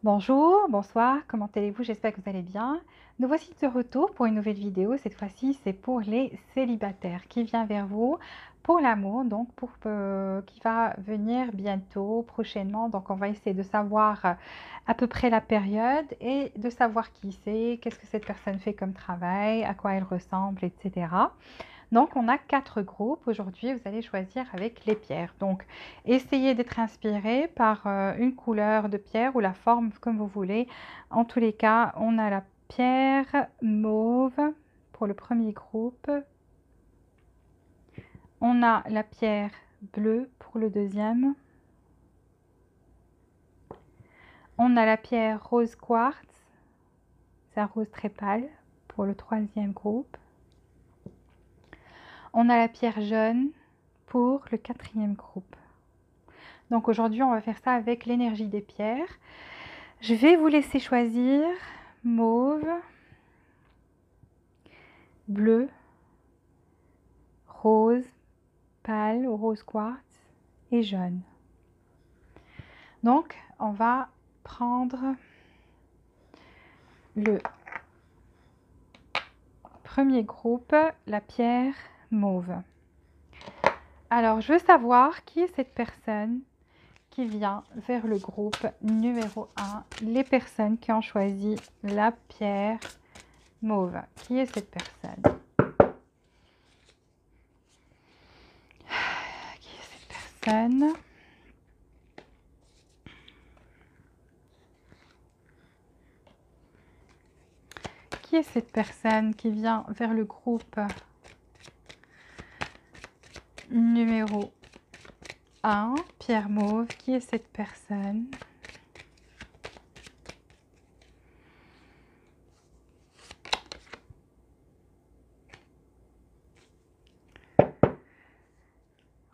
Bonjour, bonsoir, comment allez-vous? J'espère que vous allez bien. Nous voici de retour pour une nouvelle vidéo. Cette fois-ci, c'est pour les célibataires qui vient vers vous pour l'amour, donc qui va venir bientôt, prochainement. Donc, on va essayer de savoir à peu près la période et de savoir qui c'est, qu'est-ce que cette personne fait comme travail, à quoi elle ressemble, etc. Donc, on a 4 groupes. Aujourd'hui, vous allez choisir avec les pierres. Donc, essayez d'être inspiré par une couleur de pierre ou la forme comme vous voulez. En tous les cas, on a la pierre mauve pour le premier groupe. On a la pierre bleue pour le deuxième. On a la pierre rose quartz. C'est un rose très pâle pour le troisième groupe. On a la pierre jaune pour le quatrième groupe. Donc aujourd'hui, on va faire ça avec l'énergie des pierres. Je vais vous laisser choisir mauve, bleu, rose, pâle ou rose quartz et jaune. Donc, on va prendre le premier groupe, la pierre mauve. Alors, je veux savoir qui est cette personne qui vient vers le groupe numéro 1, les personnes qui ont choisi la pierre mauve. Qui est cette personne? Qui est cette personne? Qui est cette personne qui vient vers le groupe numéro 1, pierre mauve? Qui est cette personne?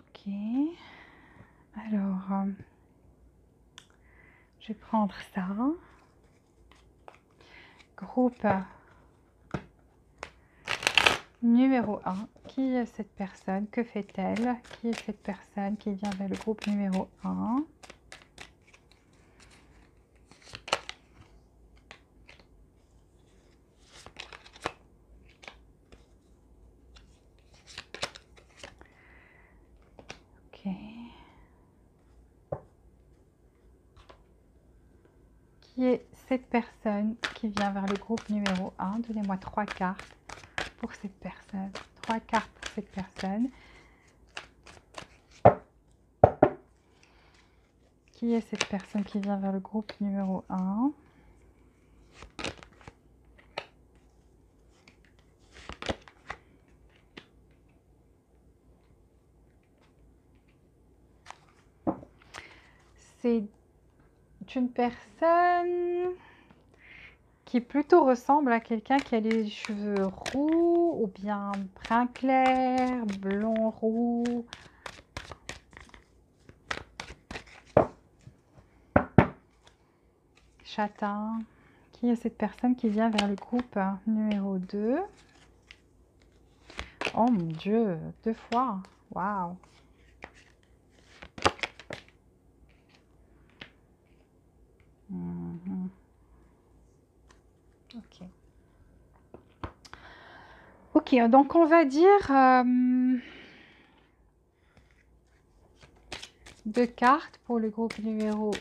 Ok. Alors, je vais prendre ça. Groupe numéro 1. Qui est cette personne? Que fait-elle? Qui est cette personne qui vient vers le groupe numéro 1? Ok. Qui est cette personne qui vient vers le groupe numéro 1? Donnez-moi 3 cartes pour cette personne. 3 cartes pour cette personne. Qui est cette personne qui vient vers le groupe numéro 1? C'est une personne qui plutôt ressemble à quelqu'un qui a les cheveux roux ou bien brun clair, blond roux. Châtain. Qui est cette personne qui vient vers le groupe numéro 2? Oh mon Dieu, 2 fois. Waouh. Ok. Ok, donc on va dire 2 cartes pour le groupe numéro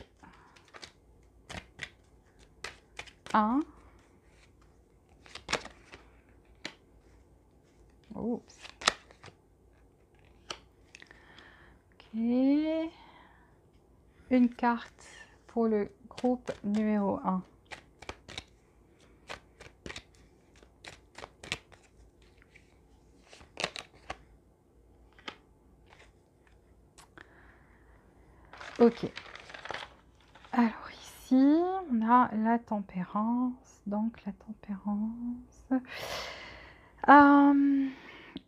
1. Oups. Ok. Une carte pour le groupe numéro 1. Ok. Alors ici, on a la tempérance. Donc la tempérance.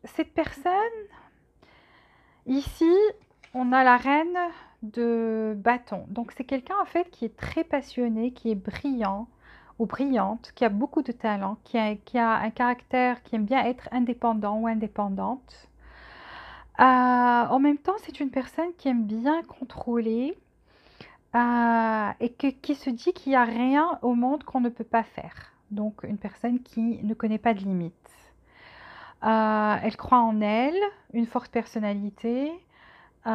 Cette personne, ici, on a la reine de bâton. Donc c'est quelqu'un en fait qui est très passionné, qui est brillant ou brillante, qui a beaucoup de talent, qui a un caractère, qui aime bien être indépendant ou indépendante. En même temps, c'est une personne qui aime bien contrôler, et qui se dit qu'il n'y a rien au monde qu'on ne peut pas faire. Donc une personne qui ne connaît pas de limites. Elle croit en elle, une forte personnalité. Elle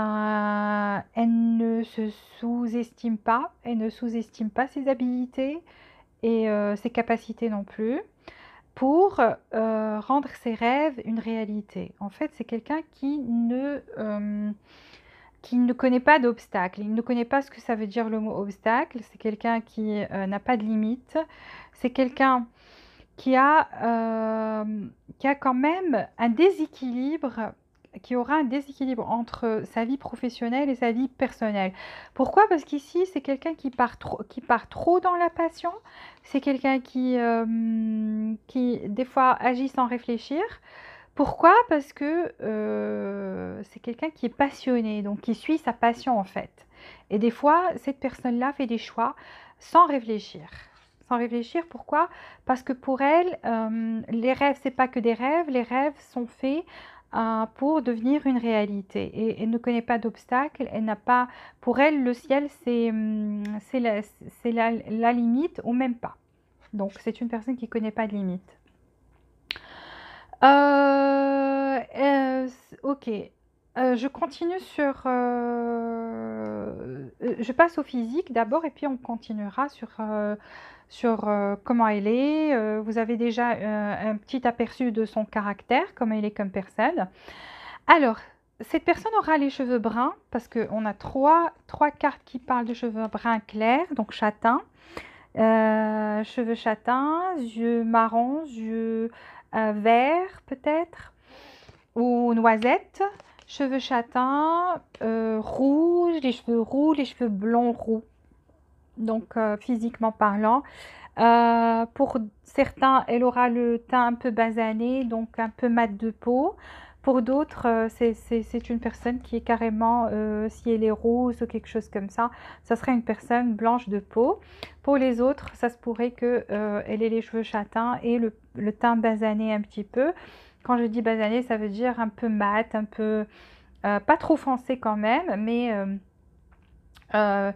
ne se sous-estime pas, elle ne sous-estime pas ses habilités et ses capacités non plus, pour rendre ses rêves une réalité. En fait, c'est quelqu'un qui ne connaît pas d'obstacle. Il ne connaît pas ce que ça veut dire le mot obstacle. C'est quelqu'un qui n'a pas de limite. C'est quelqu'un qui a quand même un déséquilibre, qui aura un déséquilibre entre sa vie professionnelle et sa vie personnelle. Pourquoi? Parce qu'ici, c'est quelqu'un qui part trop dans la passion. C'est quelqu'un qui, des fois, agit sans réfléchir. Pourquoi? Parce que c'est quelqu'un qui est passionné, donc qui suit sa passion en fait. Et des fois, cette personne-là fait des choix sans réfléchir. Sans réfléchir, pourquoi? Parce que pour elle, les rêves, c'est pas que des rêves, les rêves sont faits pour devenir une réalité. Et elle ne connaît pas d'obstacle, elle n'a pas. Pour elle, le ciel, c'est la limite ou même pas. Donc, c'est une personne qui ne connaît pas de limite. Ok. Je continue sur... je passe au physique d'abord et puis on continuera sur comment elle est. Vous avez déjà un petit aperçu de son caractère, comment elle est comme personne. Alors, cette personne aura les cheveux bruns parce qu'on a trois cartes qui parlent de cheveux bruns clairs, donc châtain. Cheveux châtains, yeux marrons, yeux verts peut-être, ou noisettes, cheveux châtains, rouges, les cheveux blonds roux, donc physiquement parlant. Pour certains, elle aura le teint un peu basané, donc un peu mat de peau. Pour d'autres, c'est une personne qui est carrément, si elle est rose ou quelque chose comme ça serait une personne blanche de peau. Pour les autres, ça se pourrait qu'elle ait les cheveux châtains et le teint basané un petit peu. Quand je dis basané, ça veut dire un peu mat, un peu pas trop foncé quand même, mais euh,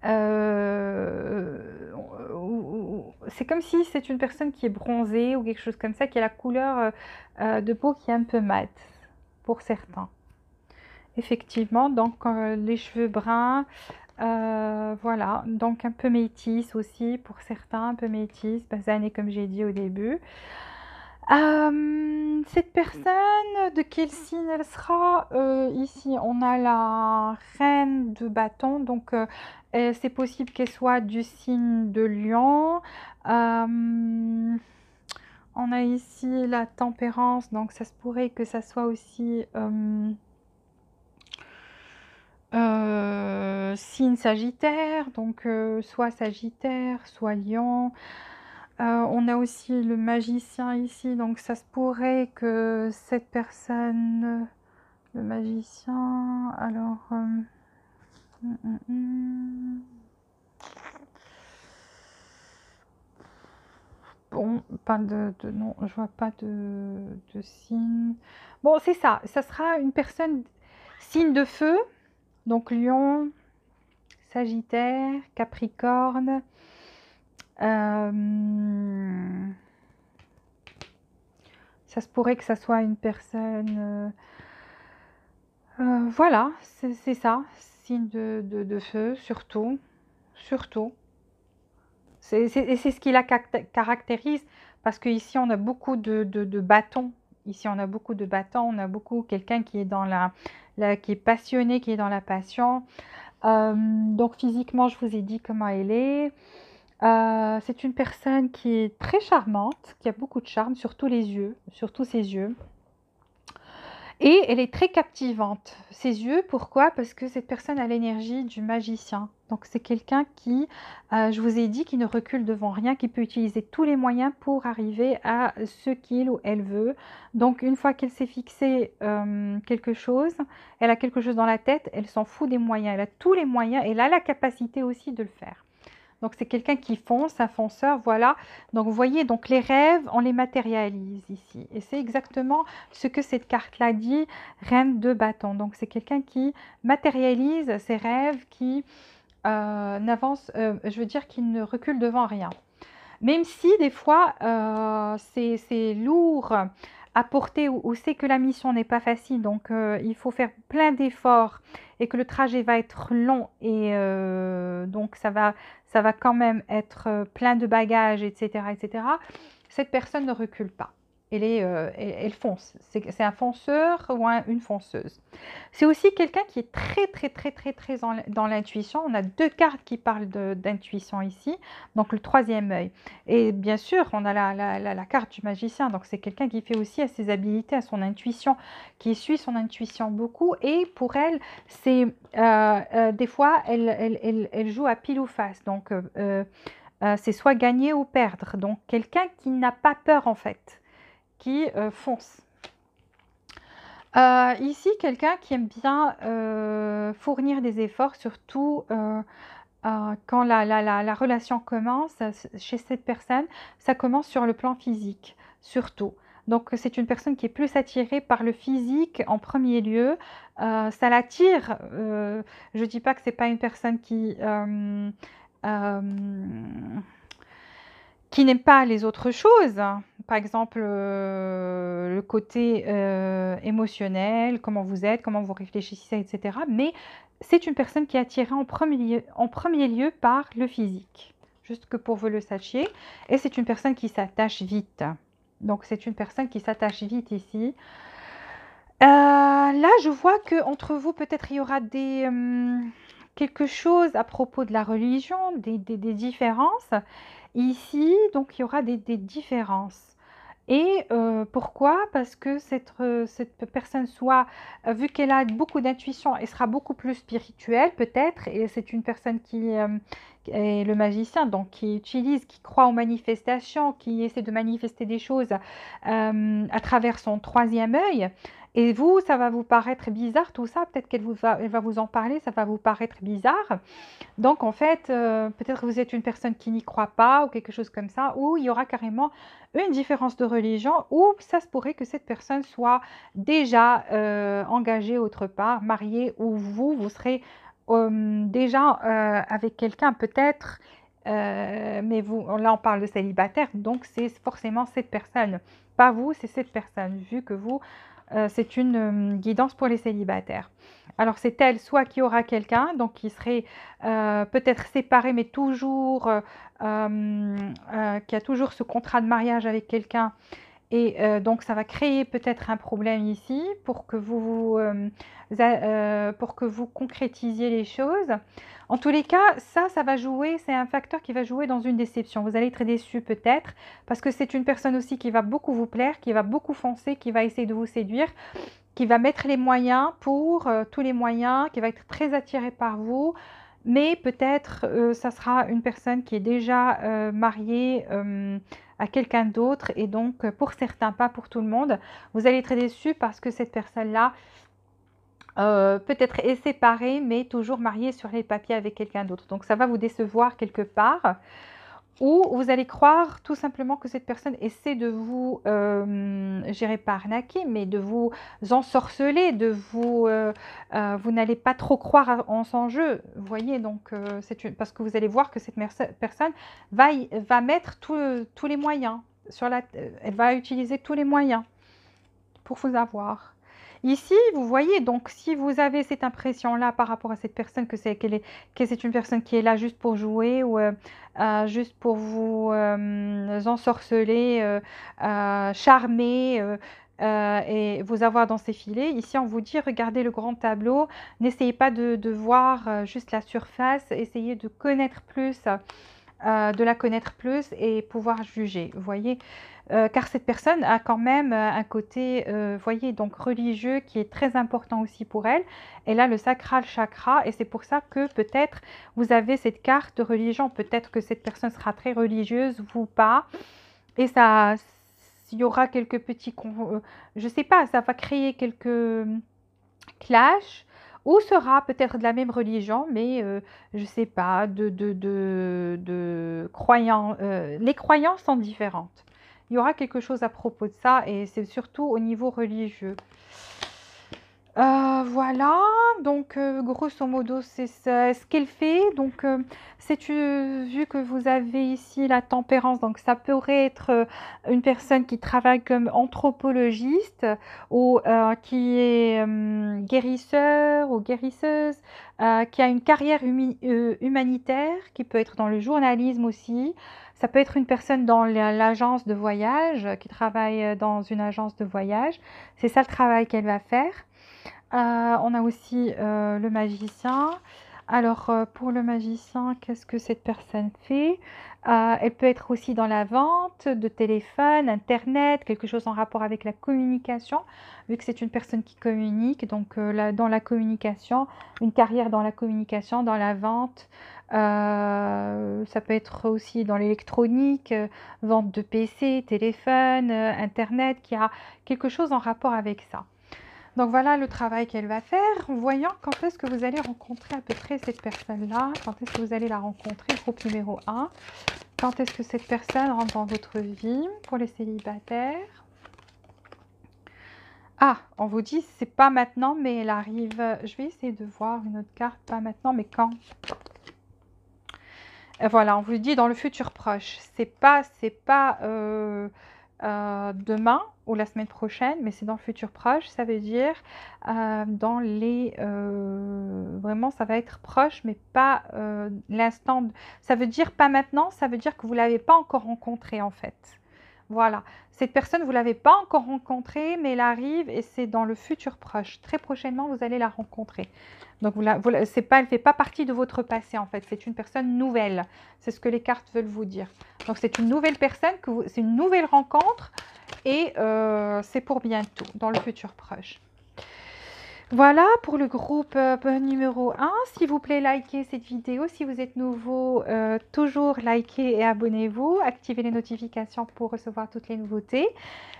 euh, c'est comme si c'est une personne qui est bronzée ou quelque chose comme ça, qui a la couleur de peau qui est un peu mate pour certains. Effectivement, donc les cheveux bruns, voilà, donc un peu métis aussi pour certains, un peu métis, basané comme j'ai dit au début. Cette personne, de quel signe elle sera? Ici, on a la reine de bâton, donc c'est possible qu'elle soit du signe de lion. On a ici la tempérance, donc ça se pourrait que ça soit aussi signe sagittaire, donc soit sagittaire, soit lion. On a aussi le magicien ici, donc ça se pourrait que cette personne, le magicien, alors... Bon, pas non, je vois pas de signe. Bon, c'est ça, ça sera une personne signe de feu, donc lion, sagittaire, capricorne. Ça se pourrait que ça soit une personne... voilà, c'est ça, signe de feu, surtout. Surtout. C'est ce qui la caractérise, parce qu'ici, on a beaucoup de bâtons. Ici, on a beaucoup de bâtons, on a beaucoup quelqu'un qui est dans qui est passionné, qui est dans la passion. Donc, physiquement, je vous ai dit comment elle est. C'est une personne qui est très charmante, qui a beaucoup de charme, surtout les yeux, surtout ses yeux. Et elle est très captivante. Ses yeux, pourquoi? Parce que cette personne a l'énergie du magicien. Donc c'est quelqu'un qui, je vous ai dit, qui ne recule devant rien, qui peut utiliser tous les moyens pour arriver à ce qu'il ou elle veut. Donc une fois qu'elle s'est fixé quelque chose, elle a quelque chose dans la tête, elle s'en fout des moyens. Elle a tous les moyens, elle a la capacité aussi de le faire. Donc c'est quelqu'un qui fonce, un fonceur, voilà. Donc vous voyez, donc les rêves, on les matérialise ici. Et c'est exactement ce que cette carte-là dit, reine de bâton. Donc c'est quelqu'un qui matérialise ses rêves, qui n'avance, je veux dire qu'il ne recule devant rien. Même si des fois, c'est lourd à porter ou c'est que la mission n'est pas facile, donc il faut faire plein d'efforts et que le trajet va être long et donc ça va quand même être plein de bagages, etc., etc. Cette personne ne recule pas. Elle fonce. C'est un fonceur ou une fonceuse. C'est aussi quelqu'un qui est très dans l'intuition. On a deux cartes qui parlent d'intuition ici, donc le troisième œil. Et bien sûr, on a la carte du magicien, donc c'est quelqu'un qui fait aussi à ses habilités, à son intuition, qui suit son intuition beaucoup. Et pour elle, c'est des fois, elle joue à pile ou face. Donc, c'est soit gagner ou perdre. Donc, quelqu'un qui n'a pas peur en fait, qui fonce. Ici, quelqu'un qui aime bien fournir des efforts, surtout quand la relation commence, chez cette personne, ça commence sur le plan physique, surtout. Donc, c'est une personne qui est plus attirée par le physique en premier lieu. Ça l'attire. Je ne dis pas que ce n'est pas une personne euh, qui n'aime pas les autres choses. Par exemple, le côté émotionnel, comment vous êtes, comment vous réfléchissez, etc. Mais c'est une personne qui est attirée en premier lieu par le physique. Juste que pour vous le sachiez. Et c'est une personne qui s'attache vite. Donc, c'est une personne qui s'attache vite ici. Là, je vois qu'entre vous, peut-être il y aura quelque chose à propos de la religion, des différences. Ici, donc, il y aura des différences. Et pourquoi? Parce que cette personne soit, vu qu'elle a beaucoup d'intuition, elle sera beaucoup plus spirituelle peut-être, et c'est une personne qui est le magicien, donc qui utilise, qui croit aux manifestations, qui essaie de manifester des choses à travers son troisième œil. Et vous, ça va vous paraître bizarre tout ça, peut-être elle va vous en parler, ça va vous paraître bizarre. Donc, en fait, peut-être que vous êtes une personne qui n'y croit pas ou quelque chose comme ça, ou il y aura carrément une différence de religion, ou ça se pourrait que cette personne soit déjà engagée autre part, mariée, ou vous serez déjà avec quelqu'un peut-être, mais vous, là on parle de célibataire, donc c'est forcément cette personne, pas vous, c'est cette personne, vu que vous, c'est une guidance pour les célibataires. Alors c'est elle soit qui aura quelqu'un, donc qui serait peut-être séparé, mais toujours, qui a toujours ce contrat de mariage avec quelqu'un. Et donc ça va créer peut-être un problème ici pour que vous concrétisiez les choses. En tous les cas, ça va jouer, c'est un facteur qui va jouer dans une déception. Vous allez être déçu peut-être, parce que c'est une personne aussi qui va beaucoup vous plaire, qui va beaucoup foncer, qui va essayer de vous séduire, qui va mettre les moyens pour tous les moyens, qui va être très attiré par vous. Mais peut-être ça sera une personne qui est déjà mariée à quelqu'un d'autre et donc pour certains, pas pour tout le monde. Vous allez être déçu parce que cette personne-là peut-être est séparée mais toujours mariée sur les papiers avec quelqu'un d'autre. Donc ça va vous décevoir quelque part. Ou vous allez croire tout simplement que cette personne essaie de vous, je dirais pas arnaquer, mais de vous ensorceler, vous n'allez pas trop croire en son jeu. Vous voyez, donc parce que vous allez voir que cette personne va mettre tous les moyens elle va utiliser tous les moyens pour vous avoir. Ici, vous voyez, donc si vous avez cette impression-là par rapport à cette personne que c'est une personne qui est là juste pour jouer ou juste pour vous ensorceler, charmer et vous avoir dans ses filets, ici on vous dit regardez le grand tableau, n'essayez pas de voir juste la surface, essayez de connaître plus, de la connaître plus et pouvoir juger, vous voyez. Car cette personne a quand même un côté, voyez, donc religieux qui est très important aussi pour elle. Elle a le sacral chakra et c'est pour ça que peut-être vous avez cette carte de religion. Peut-être que cette personne sera très religieuse, vous pas. Et ça, il y aura quelques petits, je sais pas, ça va créer quelques clashs ou sera peut-être de la même religion, mais je sais pas, de croyants. Les croyances sont différentes. Il y aura quelque chose à propos de ça et c'est surtout au niveau religieux. Voilà, donc grosso modo, c'est ce qu'elle fait. Donc, vu que vous avez ici la tempérance, donc ça pourrait être une personne qui travaille comme anthropologiste ou qui est guérisseur ou guérisseuse, qui a une carrière humanitaire, qui peut être dans le journalisme aussi. Ça peut être une personne dans l'agence de voyage, qui travaille dans une agence de voyage. C'est ça le travail qu'elle va faire. On a aussi le magicien. Alors, pour le magicien, qu'est-ce que cette personne fait? Elle peut être aussi dans la vente de téléphone, internet, quelque chose en rapport avec la communication, vu que c'est une personne qui communique, donc dans la communication, une carrière dans la communication, dans la vente. Ça peut être aussi dans l'électronique, vente de PC, téléphone, internet, qui a quelque chose en rapport avec ça. Donc voilà le travail qu'elle va faire, voyant quand est-ce que vous allez rencontrer à peu près cette personne-là, quand est-ce que vous allez la rencontrer, groupe numéro 1, quand est-ce que cette personne rentre dans votre vie pour les célibataires. Ah, on vous dit c'est pas maintenant, mais elle arrive. Je vais essayer de voir une autre carte, pas maintenant, mais quand. Voilà, on vous dit dans le futur proche. C'est pas demain ou la semaine prochaine, mais c'est dans le futur proche. Ça veut dire dans les vraiment, ça va être proche, mais pas l'instant. Ça veut dire pas maintenant. Ça veut dire que vous l'avez pas encore rencontré en fait. Voilà, cette personne vous l'avez pas encore rencontrée, mais elle arrive et c'est dans le futur proche. Très prochainement, vous allez la rencontrer. Donc, c'est pas, elle ne fait pas partie de votre passé, en fait. C'est une personne nouvelle. C'est ce que les cartes veulent vous dire. Donc, c'est une nouvelle personne, c'est une nouvelle rencontre et c'est pour bientôt, dans le futur proche. Voilà pour le groupe numéro 1. S'il vous plaît, likez cette vidéo. Si vous êtes nouveau, toujours likez et abonnez-vous. Activez les notifications pour recevoir toutes les nouveautés.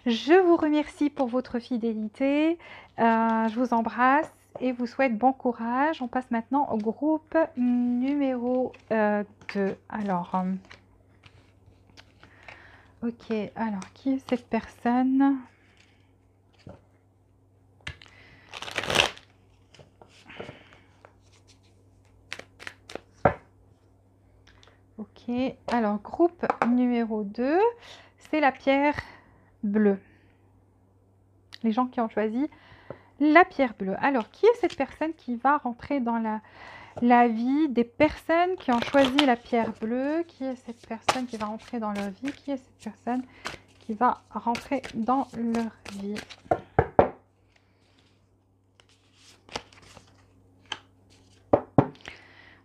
Je vous remercie pour votre fidélité. Je vous embrasse et vous souhaite bon courage. On passe maintenant au groupe numéro 2. Alors, ok. Alors, qui est cette personne ? Ok, alors groupe numéro 2, c'est la pierre bleue. Les gens qui ont choisi la pierre bleue. Alors, qui est cette personne qui va rentrer dans la vie des personnes qui ont choisi la pierre bleue? Qui est cette personne qui va rentrer dans leur vie? Qui est cette personne qui va rentrer dans leur vie?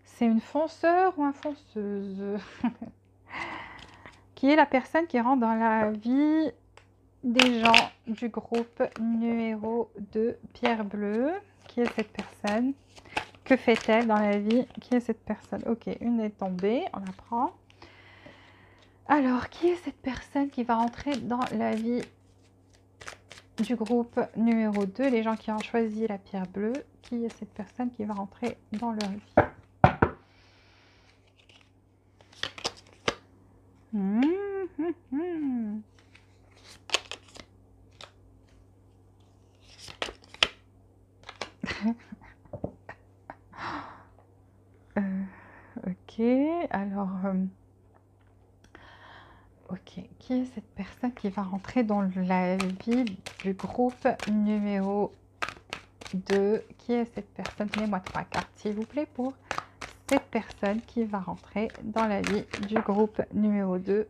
C'est une fonceur ou un fonceuse? Qui est la personne qui rentre dans la vie des gens du groupe numéro 2, pierre bleue? Qui est cette personne? Que fait-elle dans la vie? Qui est cette personne? Ok, une est tombée, on la prend. Alors, qui est cette personne qui va entrer dans la vie du groupe numéro 2, les gens qui ont choisi la pierre bleue? Qui est cette personne qui va rentrer dans leur vie? Ok, alors... ok, qui est cette personne qui va rentrer dans la vie du groupe numéro 2? Qui est cette personne? Donnez-moi 3 cartes, s'il vous plaît, pour cette personne qui va rentrer dans la vie du groupe numéro 2.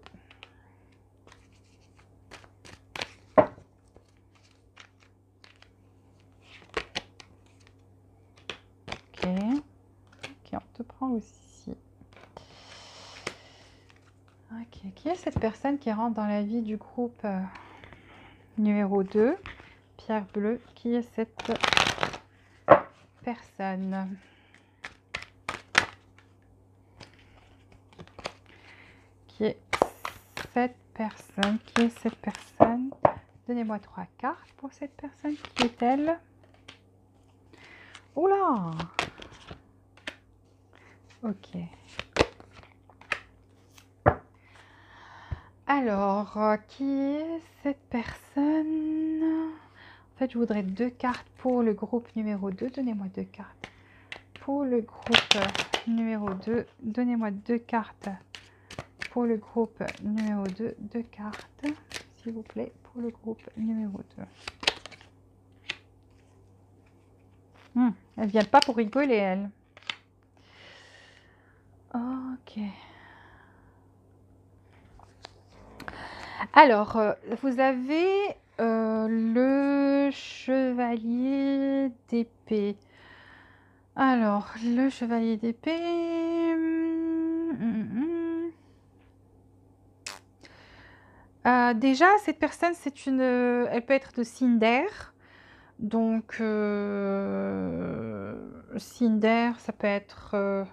Ok, on te prend aussi. Ok, qui est cette personne qui rentre dans la vie du groupe numéro 2, pierre bleue? Qui est cette personne? Qui est cette personne? Qui est cette personne? Donnez-moi 3 cartes pour cette personne. Qui est-elle? Oula! Ok. Alors, qui est cette personne? En fait, je voudrais 2 cartes pour le groupe numéro 2. Donnez-moi 2 cartes. Pour le groupe numéro 2, donnez-moi 2 cartes. Pour le groupe numéro 2, 2 cartes, s'il vous plaît, pour le groupe numéro 2. Elles ne viennent pas pour rigoler, elles. Ok. Alors, vous avez le chevalier d'épée. Alors, le chevalier d'épée... déjà, cette personne, elle peut être de signe d'air. Donc, signe d'air, ça peut être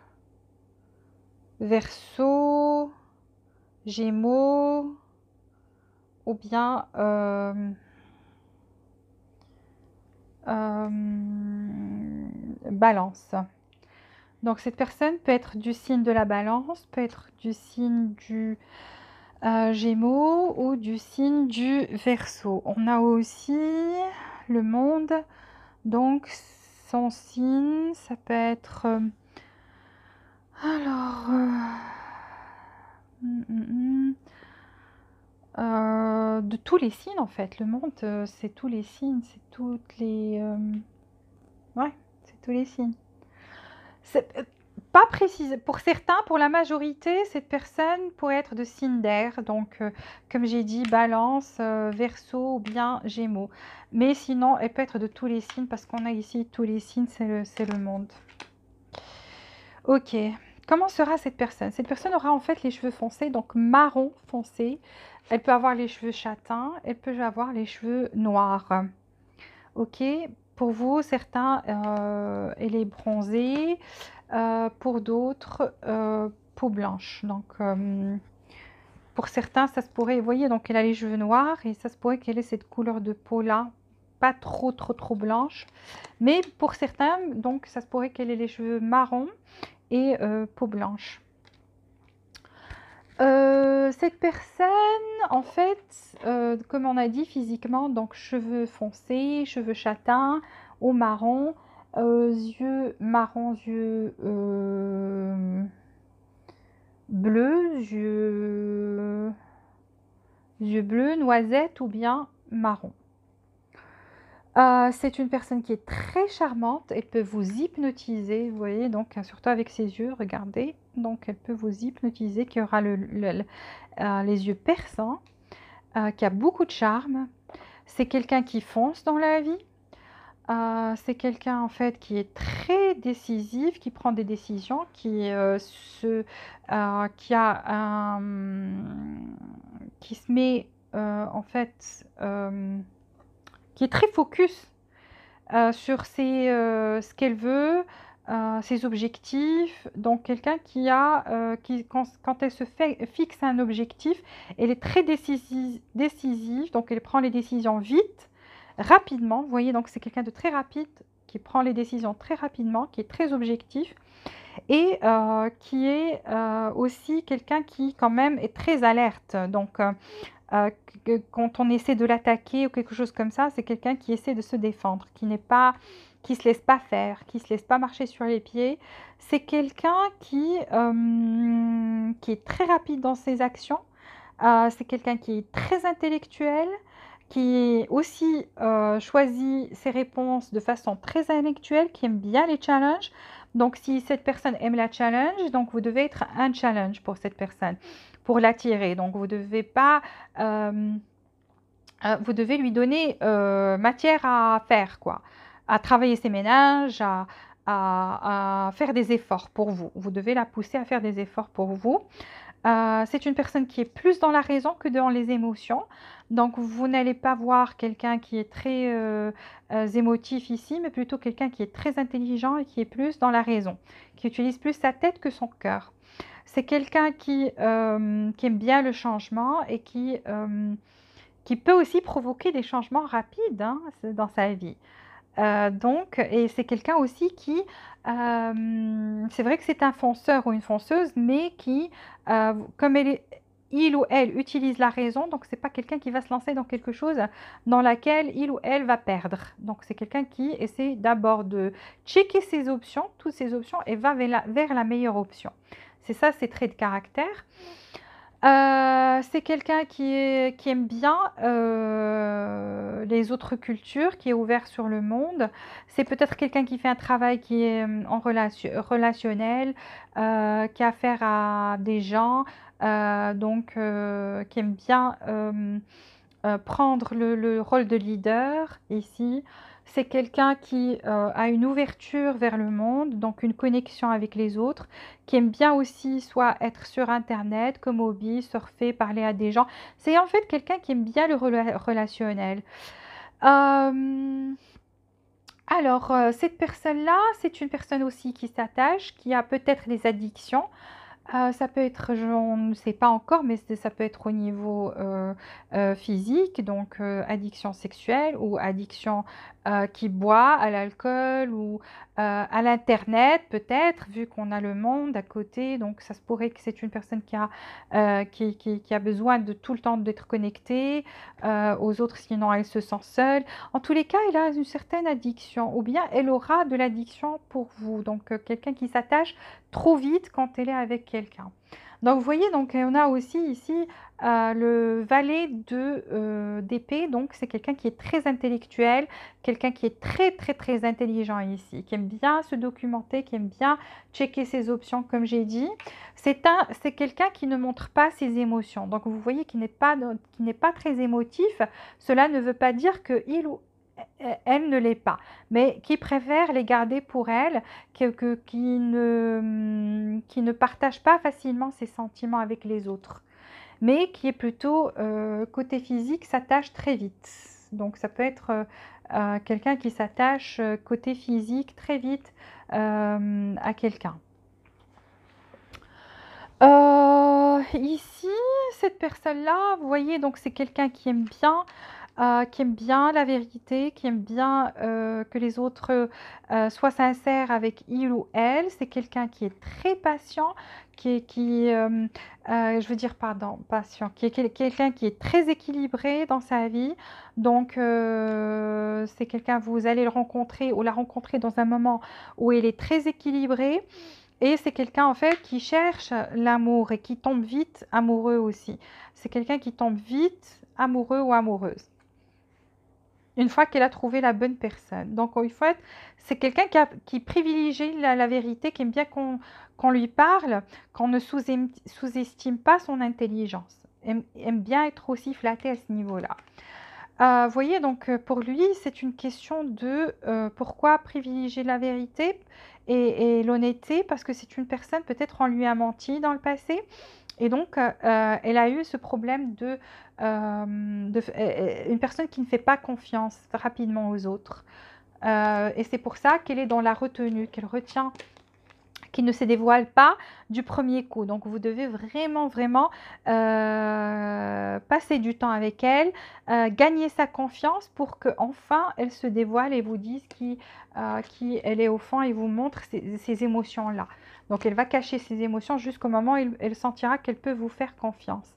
Verseau, Gémeaux, ou bien Balance. Donc, cette personne peut être du signe de la Balance, peut être du signe du Gémeaux ou du signe du Verseau. On a aussi le monde, donc son signe, ça peut être de tous les signes en fait. Le monde, c'est tous les signes, c'est toutes les... ouais, c'est tous les signes. C'est pas précisé. Pour certains, pour la majorité, cette personne pourrait être de signe d'air. Donc, comme j'ai dit, Balance, Verseau ou bien Gémeaux. Mais sinon, elle peut être de tous les signes parce qu'on a ici tous les signes, c'est le monde. Ok. Comment sera cette personne? Cette personne aura en fait les cheveux foncés, donc marron foncé. Elle peut avoir les cheveux châtains, elle peut avoir les cheveux noirs. Ok. Pour vous, certains, elle est bronzée. Pour d'autres, peau blanche. Donc, pour certains, ça se pourrait, vous voyez, donc elle a les cheveux noirs et ça se pourrait qu'elle ait cette couleur de peau-là, pas trop blanche. Mais pour certains, donc, ça se pourrait qu'elle ait les cheveux marrons et peau blanche. Cette personne, en fait, comme on a dit physiquement, donc cheveux foncés, cheveux châtains ou marron, yeux marrons, yeux bleus, yeux bleus, noisettes ou bien marron. C'est une personne qui est très charmante, elle peut vous hypnotiser, vous voyez, donc surtout avec ses yeux, regardez, donc elle peut vous hypnotiser, qui aura les yeux perçants, qui a beaucoup de charme. C'est quelqu'un qui fonce dans la vie, c'est quelqu'un en fait qui est très décisif, qui prend des décisions, qui se met en fait qui est très focus sur ce qu'elle veut, ses objectifs. Donc quelqu'un qui quand elle se fixe un objectif, elle est très décisive, donc elle prend les décisions vite, rapidement. Vous voyez, donc c'est quelqu'un de très rapide, qui prend les décisions très rapidement, qui est très objectif et qui est aussi quelqu'un qui quand même est très alerte. Donc quand on essaie de l'attaquer ou quelque chose comme ça, c'est quelqu'un qui essaie de se défendre, qui se laisse pas faire, qui se laisse pas marcher sur les pieds. C'est quelqu'un qui est très rapide dans ses actions. C'est quelqu'un qui est très intellectuel, qui aussi choisit ses réponses de façon très intellectuelle, qui aime bien les challenges. Donc, si cette personne aime la challenge, donc vous devez être un challenge pour cette personne, pour l'attirer. Donc, vous devez pas... vous devez lui donner matière à faire, quoi. À travailler ses ménages, à faire des efforts pour vous. Vous devez la pousser à faire des efforts pour vous. C'est une personne qui est plus dans la raison que dans les émotions. Donc, vous n'allez pas voir quelqu'un qui est très émotif ici, mais plutôt quelqu'un qui est très intelligent et qui est plus dans la raison, qui utilise plus sa tête que son cœur. C'est quelqu'un qui aime bien le changement et qui peut aussi provoquer des changements rapides dans sa vie. Et c'est quelqu'un aussi qui, c'est vrai que c'est un fonceur ou une fonceuse, mais qui, comme elle est il ou elle utilise la raison, donc c'est pas quelqu'un qui va se lancer dans quelque chose dans laquelle il ou elle va perdre. Donc c'est quelqu'un qui essaie d'abord de checker ses options, toutes ses options, et va vers la meilleure option. C'est ça, ses traits de caractère. C'est quelqu'un qui aime bien les autres cultures, qui est ouvert sur le monde. C'est peut-être quelqu'un qui fait un travail qui est relationnel, qui a affaire à des gens, qui aime bien prendre le rôle de leader ici. C'est quelqu'un qui a une ouverture vers le monde, donc une connexion avec les autres, qui aime bien aussi soit être sur Internet, comme hobby, surfer, parler à des gens. C'est en fait quelqu'un qui aime bien le relationnel. Euh, cette personne-là, c'est une personne aussi qui s'attache, qui a peut-être des addictions. Ça peut être, on ne sait pas encore, mais ça peut être au niveau physique, donc addiction sexuelle ou addiction qui boit à l'alcool ou à l'internet peut-être, vu qu'on a le monde à côté. Donc ça se pourrait que c'est une personne qui a besoin de tout le temps d'être connectée aux autres, sinon elle se sent seule. En tous les cas, elle a une certaine addiction, ou bien elle aura de l'addiction pour vous. Donc quelqu'un qui s'attache trop vite quand elle est avec quelqu'un. Donc vous voyez, donc on a aussi ici le valet d'épée. Donc c'est quelqu'un qui est très intellectuel, quelqu'un qui est très très très intelligent ici, qui aime bien se documenter, qui aime bien checker ses options comme j'ai dit. C'est quelqu'un qui ne montre pas ses émotions. Donc vous voyez qu'il n'est pas très émotif. Cela ne veut pas dire que il ou elle ne l'est pas, mais qui préfère les garder pour elle, qui ne partage pas facilement ses sentiments avec les autres, mais qui est plutôt côté physique, s'attache très vite. Donc ça peut être quelqu'un qui s'attache côté physique très vite à quelqu'un. Ici, cette personne-là, vous voyez, donc c'est quelqu'un qui aime bien la vérité, qui aime bien que les autres soient sincères avec il ou elle. C'est quelqu'un qui est très patient, je veux dire, pardon, patient, qui est quelqu'un qui est très équilibré dans sa vie. Donc, c'est quelqu'un, vous allez le rencontrer ou la rencontrer dans un moment où il est très équilibré. Et c'est quelqu'un en fait qui cherche l'amour et qui tombe vite amoureux aussi. C'est quelqu'un qui tombe vite amoureux ou amoureuse une fois qu'elle a trouvé la bonne personne. Donc, une fois, c'est quelqu'un qui privilégie la vérité, qui aime bien qu'on lui parle, qu'on ne sous-estime pas son intelligence. Aime bien être aussi flatté à ce niveau-là. Vous voyez, donc pour lui, c'est une question de pourquoi privilégier la vérité et l'honnêteté, parce que c'est une personne, peut-être on lui a menti dans le passé, et donc elle a eu ce problème une personne qui ne fait pas confiance rapidement aux autres. Et c'est pour ça qu'elle est dans la retenue, qu'elle retient, qui ne se dévoile pas du premier coup. Donc vous devez vraiment, vraiment passer du temps avec elle, gagner sa confiance pour qu'enfin elle se dévoile et vous dise qui elle est au fond et vous montre ces émotions-là. Donc elle va cacher ses émotions jusqu'au moment où elle sentira qu'elle peut vous faire confiance.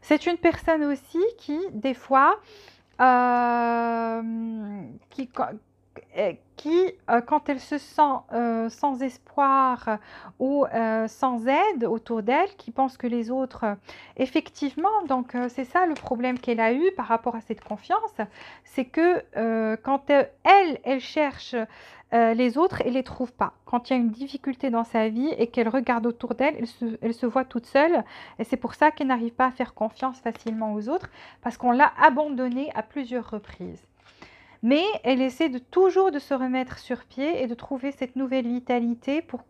C'est une personne aussi qui, des fois, quand elle se sent sans espoir ou sans aide autour d'elle, qui pense que les autres, effectivement, donc c'est ça le problème qu'elle a eu par rapport à cette confiance, c'est que quand elle cherche les autres, elle ne les trouve pas. Quand il y a une difficulté dans sa vie et qu'elle regarde autour d'elle, elle se voit toute seule et c'est pour ça qu'elle n'arrive pas à faire confiance facilement aux autres parce qu'on l'a abandonnée à plusieurs reprises. Mais elle essaie toujours de se remettre sur pied et de trouver cette nouvelle vitalité pour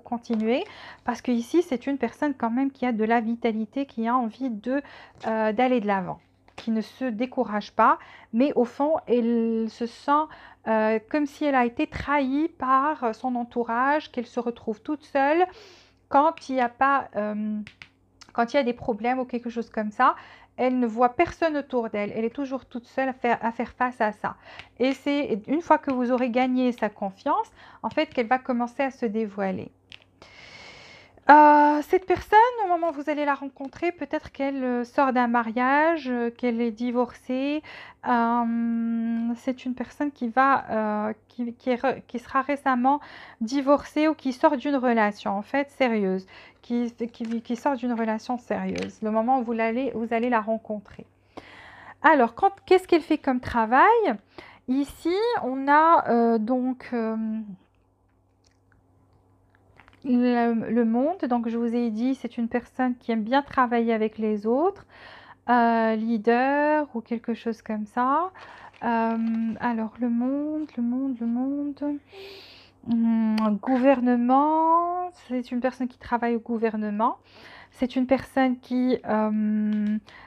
continuer. Parce qu'ici, c'est une personne quand même qui a de la vitalité, qui a envie d'aller de l'avant, qui ne se décourage pas. Mais au fond, elle se sent comme si elle a été trahie par son entourage, qu'elle se retrouve toute seule quand il n'y a pas... quand il y a des problèmes ou quelque chose comme ça, elle ne voit personne autour d'elle. Elle est toujours toute seule à faire face à ça. Et c'est une fois que vous aurez gagné sa confiance, en fait, qu'elle va commencer à se dévoiler. Cette personne, au moment où vous allez la rencontrer, peut-être qu'elle sort d'un mariage, qu'elle est divorcée. C'est une personne qui sera récemment divorcée ou qui sort d'une relation, en fait, sérieuse, qui sort d'une relation sérieuse, le moment où vous allez la rencontrer. Alors, qu'est-ce qu'elle fait comme travail? Ici, on a le monde. Donc, je vous ai dit, c'est une personne qui aime bien travailler avec les autres, leader ou quelque chose comme ça. Alors, le monde, gouvernement, c'est une personne qui travaille au gouvernement. C'est une personne qui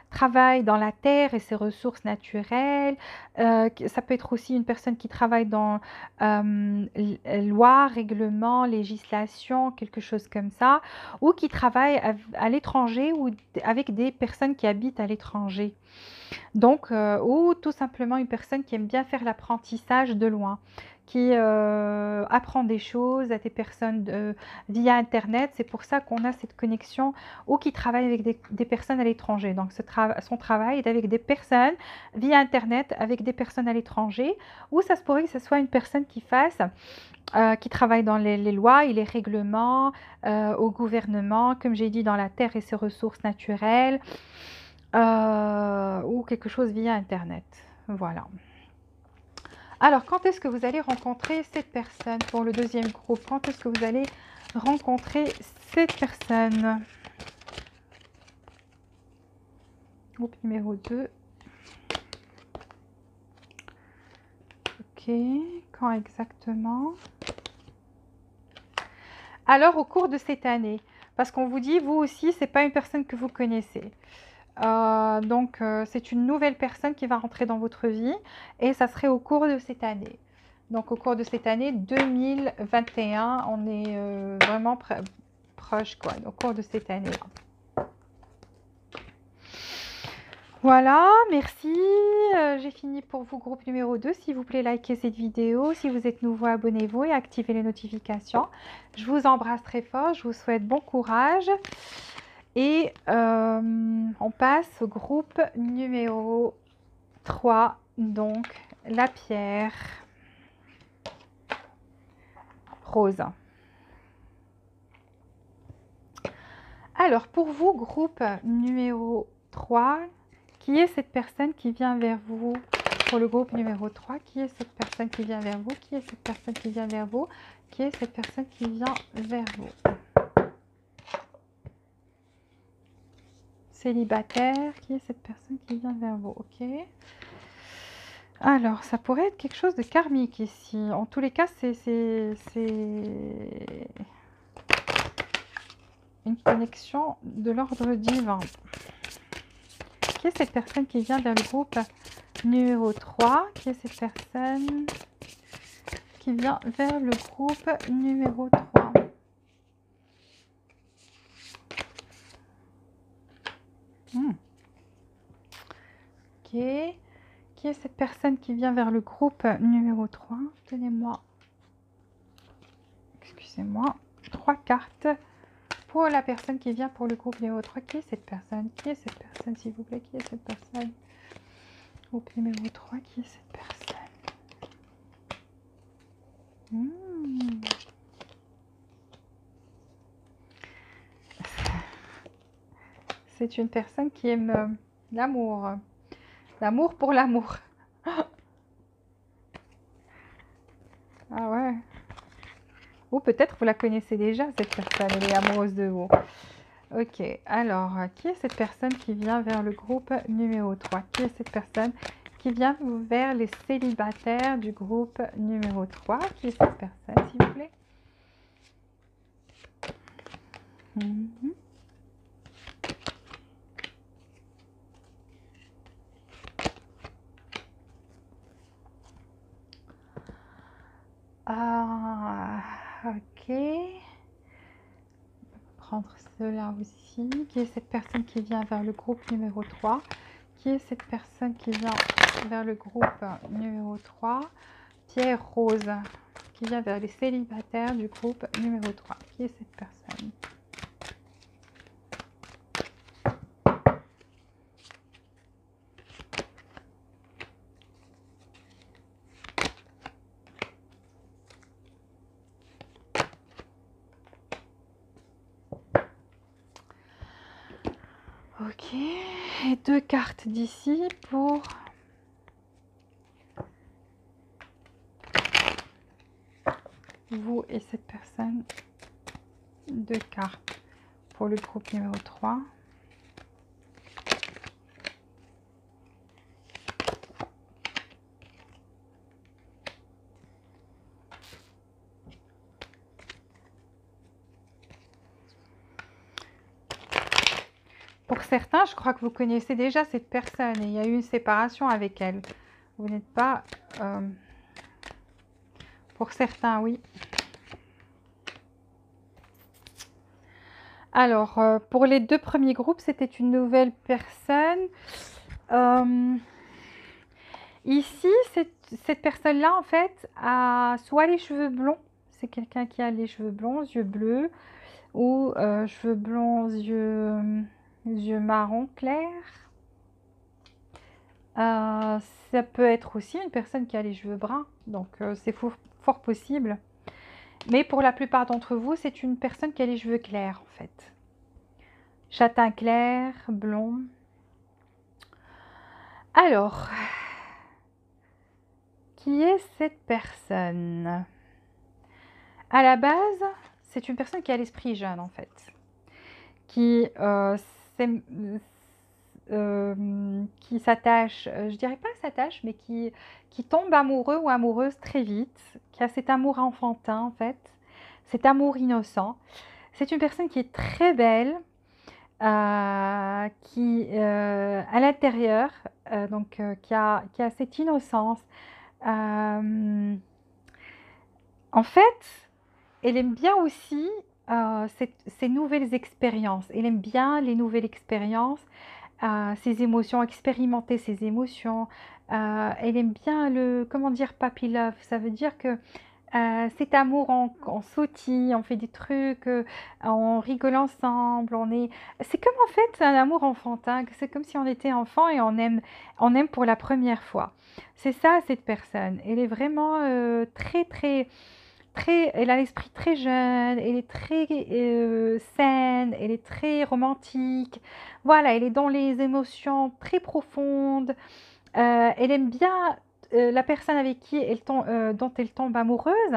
travaille dans la terre et ses ressources naturelles. Ça peut être aussi une personne qui travaille dans loi, règlement, législation, quelque chose comme ça, ou qui travaille à l'étranger ou avec des personnes qui habitent à l'étranger. Donc, ou tout simplement une personne qui aime bien faire l'apprentissage de loin, qui apprend des choses à des personnes via Internet. C'est pour ça qu'on a cette connexion, ou qui travaille avec des personnes à l'étranger. Donc, son travail est avec des personnes via Internet, avec des personnes à l'étranger, ou ça se pourrait que ce soit une personne qui travaille dans les lois et les règlements, au gouvernement, comme j'ai dit, dans la terre et ses ressources naturelles, ou quelque chose via Internet. Voilà. Alors, quand est-ce que vous allez rencontrer cette personne pour le deuxième groupe? Quand est-ce que vous allez rencontrer cette personne? Groupe numéro 2. Ok, quand exactement? Alors, au cours de cette année. Parce qu'on vous dit, vous aussi, ce n'est pas une personne que vous connaissez. Donc, c'est une nouvelle personne qui va rentrer dans votre vie et ça serait au cours de cette année. Donc, au cours de cette année 2021, on est vraiment proche, quoi, au cours de cette année-là. Voilà, merci. J'ai fini pour vous, groupe numéro 2. S'il vous plaît, likez cette vidéo. Si vous êtes nouveau, abonnez-vous et activez les notifications. Je vous embrasse très fort. Je vous souhaite bon courage. Et on passe au groupe numéro 3, donc la pierre rose. Alors, pour vous, groupe numéro 3, qui est cette personne qui vient vers vous? Pour le groupe numéro 3, qui est cette personne qui vient vers vous? Qui est cette personne qui vient vers vous? Qui est cette personne qui vient vers vous? Célibataire, qui est cette personne qui vient vers vous? Ok. Alors, ça pourrait être quelque chose de karmique ici. En tous les cas, c'est une connexion de l'ordre divin. Qui est cette personne qui vient vers le groupe numéro 3? Qui est cette personne qui vient vers le groupe numéro 3? Ok. Qui est cette personne qui vient vers le groupe numéro 3? Donnez-moi, excusez-moi, 3 cartes pour la personne qui vient pour le groupe numéro 3. Qui est cette personne? Qui est cette personne, s'il vous plaît? Qui est cette personne? Groupe numéro 3, qui est cette personne? C'est une personne qui aime l'amour. L'amour pour l'amour. Ah ouais. Ou peut-être vous la connaissez déjà, cette personne. Elle est amoureuse de vous. Ok. Alors, qui est cette personne qui vient vers le groupe numéro 3? Qui est cette personne qui vient vers les célibataires du groupe numéro 3? Qui est cette personne, s'il vous plaît? Ok. Prendre cela aussi. Qui est cette personne qui vient vers le groupe numéro 3? Qui est cette personne qui vient vers le groupe numéro 3? Pierre rose, qui vient vers les célibataires du groupe numéro 3. Qui est cette personne? Ok, et 2 cartes d'ici pour vous et cette personne. 2 cartes pour le groupe numéro 3. Pour certains, je crois que vous connaissez déjà cette personne et il y a eu une séparation avec elle. Vous n'êtes pas... pour certains, oui. Alors, pour les 2 premiers groupes, c'était une nouvelle personne. Ici, cette personne-là, en fait, a soit les cheveux blonds. C'est quelqu'un qui a les cheveux blonds, yeux bleus, ou cheveux blonds, yeux marron clair. Ça peut être aussi une personne qui a les cheveux bruns, donc c'est fort possible. Mais pour la plupart d'entre vous, c'est une personne qui a les cheveux clairs en fait. Châtain clair, blond. Alors, qui est cette personne? À la base, c'est une personne qui a l'esprit jeune en fait. Qui s'attache, je dirais pas s'attache, mais qui tombe amoureux ou amoureuse très vite, qui a cet amour enfantin en fait, cet amour innocent. C'est une personne qui est très belle, qui à l'intérieur, qui a cette innocence. En fait, elle aime bien aussi ces nouvelles expériences. Elle aime bien les nouvelles expériences. Ses émotions, expérimenter ses émotions. Elle aime bien le, comment dire, puppy love. Ça veut dire que cet amour, on sautille, on fait des trucs, on rigole ensemble. C'est comme en fait un amour enfantin. C'est comme si on était enfant et on aime pour la première fois. C'est ça cette personne. Elle est vraiment très, elle a l'esprit très jeune, elle est très saine, elle est très romantique. Voilà, elle est dans les émotions très profondes. Elle aime bien la personne avec qui dont elle tombe amoureuse.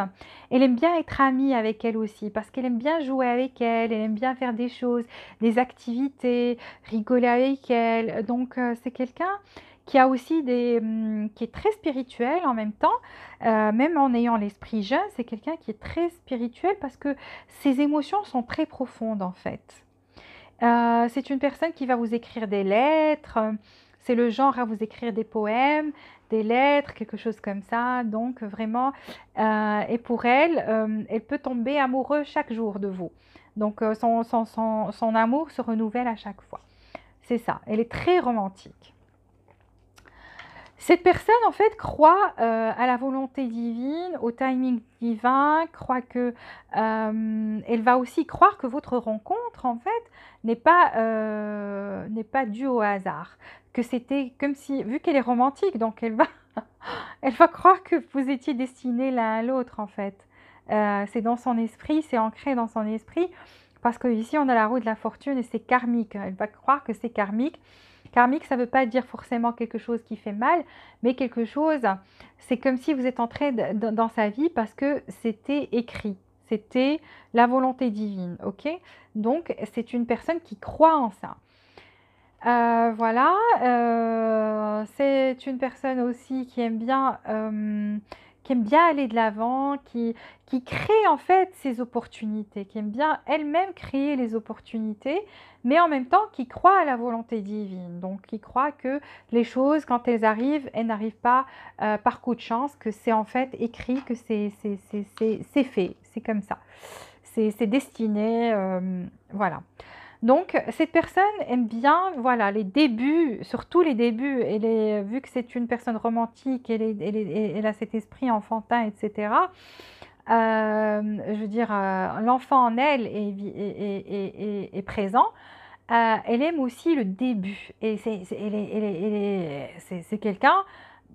Elle aime bien être amie avec elle aussi parce qu'elle aime bien jouer avec elle, elle aime bien faire des choses, des activités, rigoler avec elle. Donc c'est quelqu'un qui a aussi qui est très spirituel en même temps, même en ayant l'esprit jeune, c'est quelqu'un qui est très spirituel parce que ses émotions sont très profondes en fait. C'est une personne qui va vous écrire des lettres, c'est le genre à vous écrire des poèmes, des lettres, quelque chose comme ça. Donc vraiment, et pour elle, elle peut tomber amoureuse chaque jour de vous. Donc son amour se renouvelle à chaque fois. C'est ça, elle est très romantique. Cette personne, en fait, croit à la volonté divine, au timing divin, croit que elle va aussi croire que votre rencontre, en fait, n'est pas due au hasard, que c'était comme si, vu qu'elle est romantique, donc elle va croire que vous étiez destinés l'un à l'autre, en fait. C'est dans son esprit, c'est ancré dans son esprit, parce que ici on a la roue de la fortune et c'est karmique. Elle va croire que c'est karmique. Karmique, ça ne veut pas dire forcément quelque chose qui fait mal, mais quelque chose, c'est comme si vous êtes entré dans sa vie parce que c'était écrit, c'était la volonté divine, ok? Donc, c'est une personne qui croit en ça. Voilà, c'est une personne aussi qui aime bien aller de l'avant, qui crée en fait ses opportunités, qui aime bien elle-même créer les opportunités, mais en même temps qui croit à la volonté divine. Donc qui croit que les choses, quand elles n'arrivent pas par coup de chance, que c'est en fait écrit, que c'est fait, c'est comme ça. C'est destiné, voilà. Donc, cette personne aime bien, voilà, les débuts, surtout les débuts. Vu que c'est une personne romantique, elle a cet esprit enfantin, etc. Je veux dire, l'enfant en elle est présent. Elle aime aussi le début. Et c'est quelqu'un,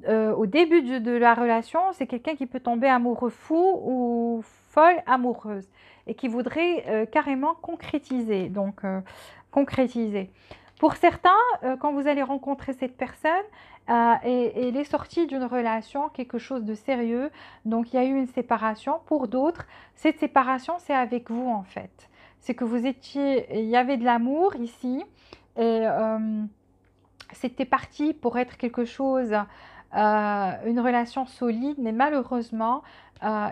au début de la relation, c'est quelqu'un qui peut tomber amoureux fou ou folle amoureuse et qui voudrait carrément concrétiser. Donc, concrétiser. Pour certains, quand vous allez rencontrer cette personne, et elle est sortie d'une relation, quelque chose de sérieux, donc il y a eu une séparation. Pour d'autres, cette séparation, c'est avec vous en fait. C'est que vous étiez, il y avait de l'amour ici, et c'était parti pour être quelque chose, une relation solide, mais malheureusement,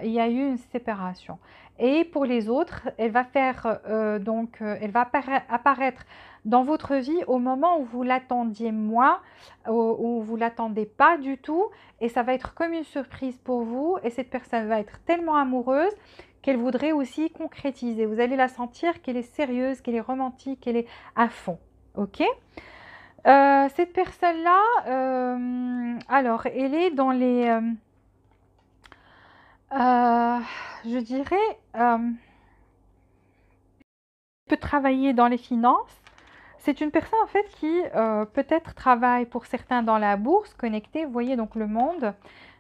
il y a eu une séparation. Et pour les autres, elle va faire, elle va apparaître dans votre vie au moment où vous l'attendiez moins, où vous l'attendez pas du tout, et ça va être comme une surprise pour vous, et cette personne va être tellement amoureuse qu'elle voudrait aussi concrétiser. Vous allez la sentir qu'elle est sérieuse, qu'elle est romantique, qu'elle est à fond. Ok? Cette personne-là, alors, elle est dans les, je dirais, peut travailler dans les finances. C'est une personne en fait qui peut-être travaille pour certains dans la bourse connectée. Vous voyez donc le monde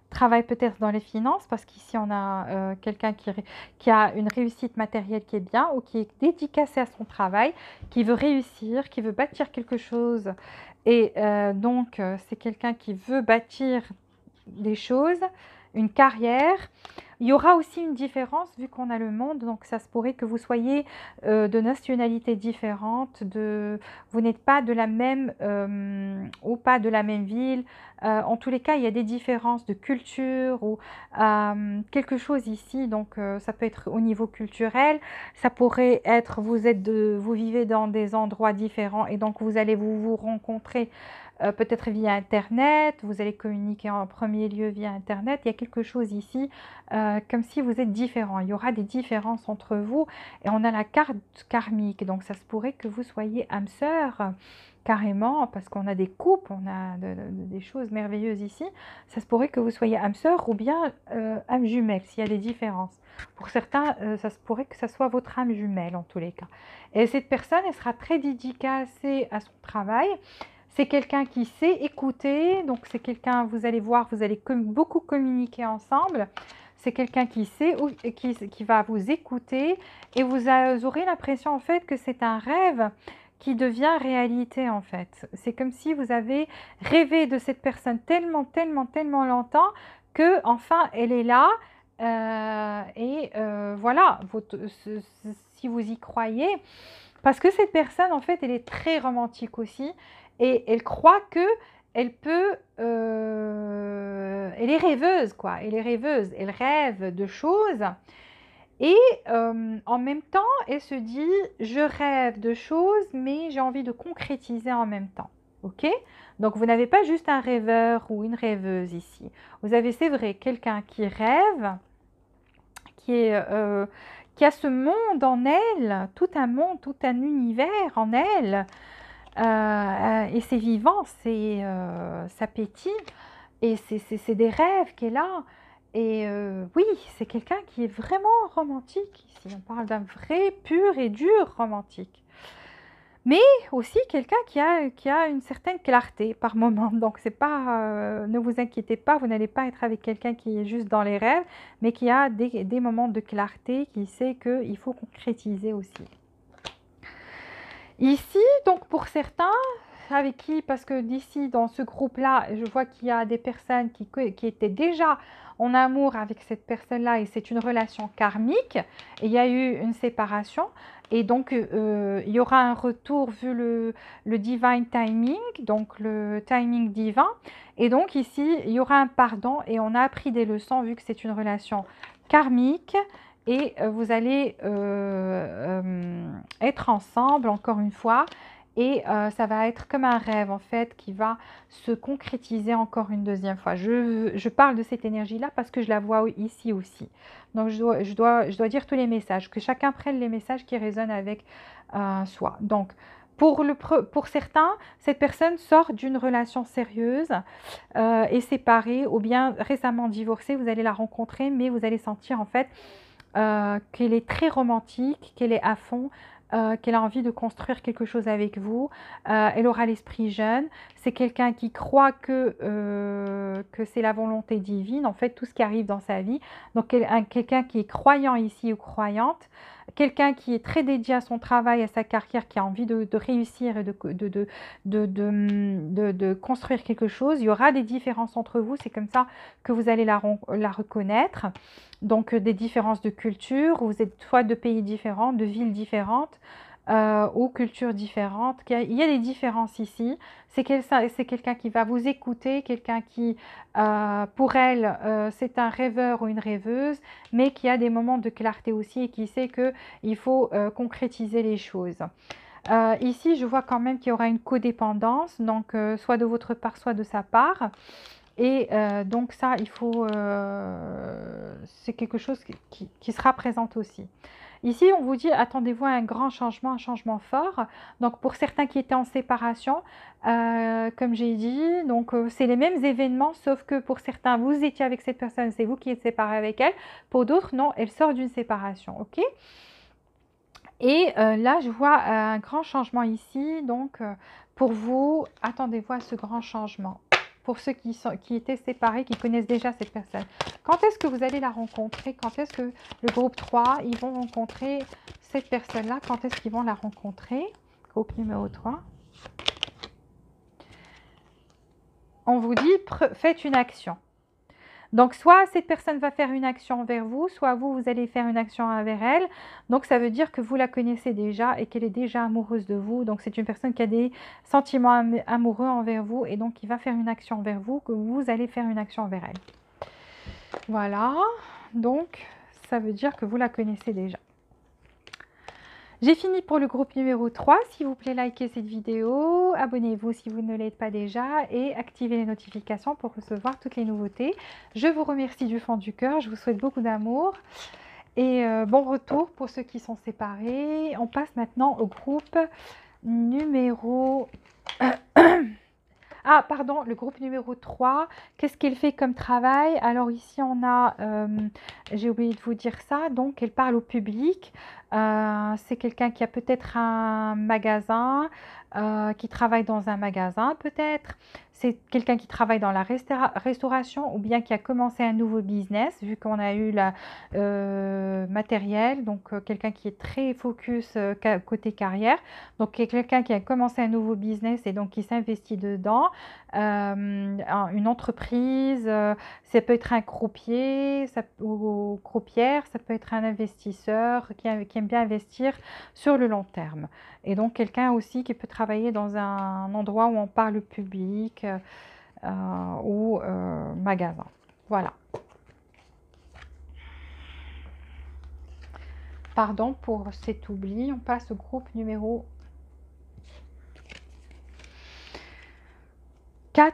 travaille peut-être dans les finances parce qu'ici on a quelqu'un qui a une réussite matérielle qui est bien ou qui est dédicacé à son travail, qui veut réussir, qui veut bâtir quelque chose. Et c'est quelqu'un qui veut bâtir des choses, une carrière. Il y aura aussi une différence vu qu'on a le monde, donc ça se pourrait que vous soyez de nationalités différentes, vous n'êtes pas de la même ou pas de la même ville. En tous les cas, il y a des différences de culture ou quelque chose ici, donc ça peut être au niveau culturel, ça pourrait être vous vivez dans des endroits différents et donc vous allez vous rencontrer peut-être via Internet, vous allez communiquer en premier lieu via Internet. Il y a quelque chose ici, comme si vous êtes différents. Il y aura des différences entre vous et on a la carte karmique. Donc ça se pourrait que vous soyez âme sœur, carrément, parce qu'on a des couples, on a des choses merveilleuses ici. Ça se pourrait que vous soyez âme sœur ou bien âme jumelle, s'il y a des différences. Pour certains, ça se pourrait que ça soit votre âme jumelle en tous les cas. Et cette personne, elle sera très dédicacée à son travail. C'est quelqu'un qui sait écouter, donc c'est quelqu'un, vous allez voir, vous allez beaucoup communiquer ensemble. C'est quelqu'un qui sait, qui va vous écouter et vous aurez l'impression en fait que c'est un rêve qui devient réalité en fait. C'est comme si vous avez rêvé de cette personne tellement, tellement, tellement longtemps que enfin elle est là. Voilà, si vous y croyez, parce que cette personne, en fait, elle est très romantique aussi et elle croit que elle peut, elle est rêveuse, quoi. Elle est rêveuse, elle rêve de choses et en même temps, elle se dit, je rêve de choses, mais j'ai envie de concrétiser en même temps. Ok? Donc, vous n'avez pas juste un rêveur ou une rêveuse ici. Vous avez, c'est vrai, quelqu'un qui rêve, qui est qui a ce monde en elle, tout un monde, tout un univers en elle, et c'est vivant, ça pétille, et c'est des rêves qu'elle a. Et oui, c'est quelqu'un qui est vraiment romantique ici. On parle d'un vrai, pur et dur romantique. Mais aussi quelqu'un qui a une certaine clarté par moment. Donc c'est pas, ne vous inquiétez pas, vous n'allez pas être avec quelqu'un qui est juste dans les rêves, mais qui a des moments de clarté, qui sait qu'il faut concrétiser aussi. Ici, donc pour certains, avec qui, parce que d'ici dans ce groupe-là, je vois qu'il y a des personnes qui étaient déjà en amour avec cette personne-là et c'est une relation karmique. Et il y a eu une séparation et donc il y aura un retour vu le divine timing, donc le timing divin. Et donc ici, il y aura un pardon et on a appris des leçons vu que c'est une relation karmique. Et vous allez être ensemble encore une fois et ça va être comme un rêve en fait qui va se concrétiser encore une deuxième fois. Je parle de cette énergie-là parce que je la vois ici aussi. Donc je dois dire tous les messages, que chacun prenne les messages qui résonnent avec soi. Donc pour certains, cette personne sort d'une relation sérieuse, est séparée ou bien récemment divorcée. Vous allez la rencontrer mais vous allez sentir en fait qu'elle est très romantique, qu'elle est à fond, qu'elle a envie de construire quelque chose avec vous. Elle aura l'esprit jeune. C'est quelqu'un qui croit que c'est la volonté divine, en fait, tout ce qui arrive dans sa vie. Donc, quelqu'un qui est croyant ici ou croyante, quelqu'un qui est très dédié à son travail, à sa carrière, qui a envie de réussir et de construire quelque chose. Il y aura des différences entre vous, c'est comme ça que vous allez la reconnaître. Donc des différences de culture, vous êtes soit de pays différents, de villes différentes, aux cultures différentes. Il y a des différences ici. C'est quelqu'un qui va vous écouter, quelqu'un qui, pour elle, c'est un rêveur ou une rêveuse, mais qui a des moments de clarté aussi et qui sait qu'il faut concrétiser les choses. Ici, je vois quand même qu'il y aura une codépendance, donc soit de votre part, soit de sa part. Et donc ça, il faut, c'est quelque chose qui sera présent aussi. Ici, on vous dit, attendez-vous à un grand changement, un changement fort. Donc, pour certains qui étaient en séparation, comme j'ai dit, donc c'est les mêmes événements, sauf que pour certains, vous étiez avec cette personne, c'est vous qui êtes séparé avec elle. Pour d'autres, non, elle sort d'une séparation, ok? Et là, je vois un grand changement ici. Donc, pour vous, attendez-vous à ce grand changement. Pour ceux qui étaient séparés, qui connaissent déjà cette personne. Quand est-ce que vous allez la rencontrer? Quand est-ce que le groupe 3, ils vont rencontrer cette personne-là? Quand est-ce qu'ils vont la rencontrer? Groupe numéro 3. On vous dit, faites une action. Donc, soit cette personne va faire une action envers vous, soit vous, vous allez faire une action envers elle. Donc, ça veut dire que vous la connaissez déjà et qu'elle est déjà amoureuse de vous. Donc, c'est une personne qui a des sentiments amoureux envers vous et donc qui va faire une action envers vous, que vous allez faire une action envers elle. Voilà. Donc, ça veut dire que vous la connaissez déjà. J'ai fini pour le groupe numéro 3. S'il vous plaît, likez cette vidéo, abonnez-vous si vous ne l'êtes pas déjà et activez les notifications pour recevoir toutes les nouveautés. Je vous remercie du fond du cœur, je vous souhaite beaucoup d'amour et bon retour pour ceux qui sont séparés. On passe maintenant au groupe numéro... Ah, pardon, le groupe numéro 3, qu'est-ce qu'elle fait comme travail? Alors ici, on a, j'ai oublié de vous dire ça, donc elle parle au public. C'est quelqu'un qui a peut-être un magasin, qui travaille dans un magasin peut-être. C'est quelqu'un qui travaille dans la restauration ou bien qui a commencé un nouveau business, vu qu'on a eu la matériel. Donc, quelqu'un qui est très focus côté carrière. Donc, quelqu'un qui a commencé un nouveau business et donc qui s'investit dedans. Une entreprise, ça peut être un croupier ou croupière, ça peut être un investisseur qui aime bien investir sur le long terme. Et donc quelqu'un aussi qui peut travailler dans un endroit où on parle public ou magasin. Voilà. Pardon pour cet oubli. On passe au groupe numéro 4.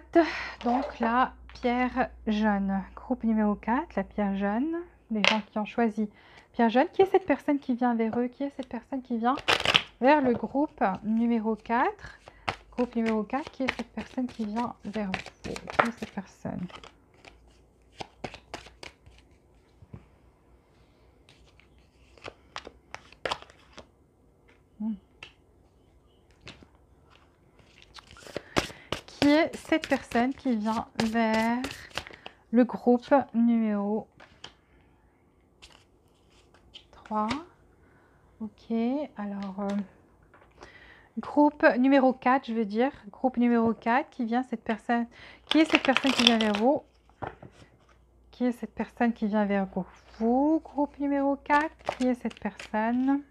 Donc la pierre jaune. Groupe numéro 4, la pierre jaune. Les gens qui ont choisi pierre jaune. Qui est cette personne qui vient vers eux? Qui est cette personne qui vient vers le groupe numéro 4? Groupe numéro 4, qui est cette personne qui vient vers vous? Qui est cette personne? Qui est cette personne qui vient vers le groupe numéro 3? Ok, alors groupe numéro 4, je veux dire, groupe numéro 4, qui vient cette personne, qui est cette personne qui vient vers vous? Qui est cette personne qui vient vers vous? Groupe numéro 4, qui est cette personne?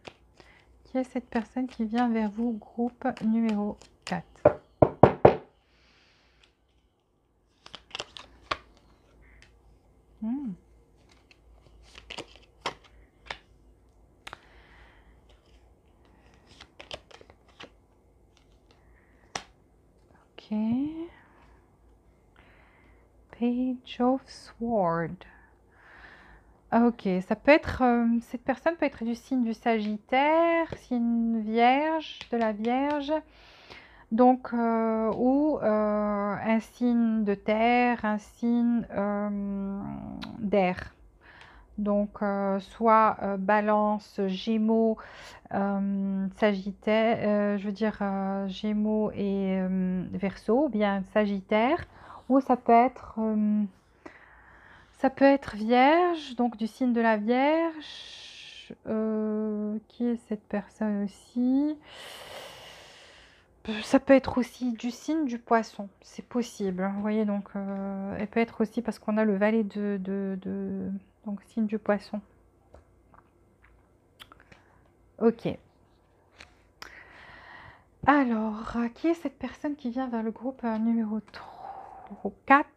Qui est cette personne qui vient vers vous? Groupe numéro 4. Ok. Page of Sword. Ok, ça peut être, cette personne peut être du signe du Sagittaire, signe Vierge, de la Vierge, donc ou un signe de terre, un signe d'air. Donc soit Balance, Gémeaux, Sagittaire, je veux dire Gémeaux et Verseau, ou bien Sagittaire, ou ça peut être Vierge, donc du signe de la Vierge, Qui est cette personne aussi? Ça peut être aussi du signe du poisson, c'est possible. Vous voyez, donc elle peut être aussi parce qu'on a le valet donc signe du poisson. Ok. Alors, qui est cette personne qui vient vers le groupe numéro 4?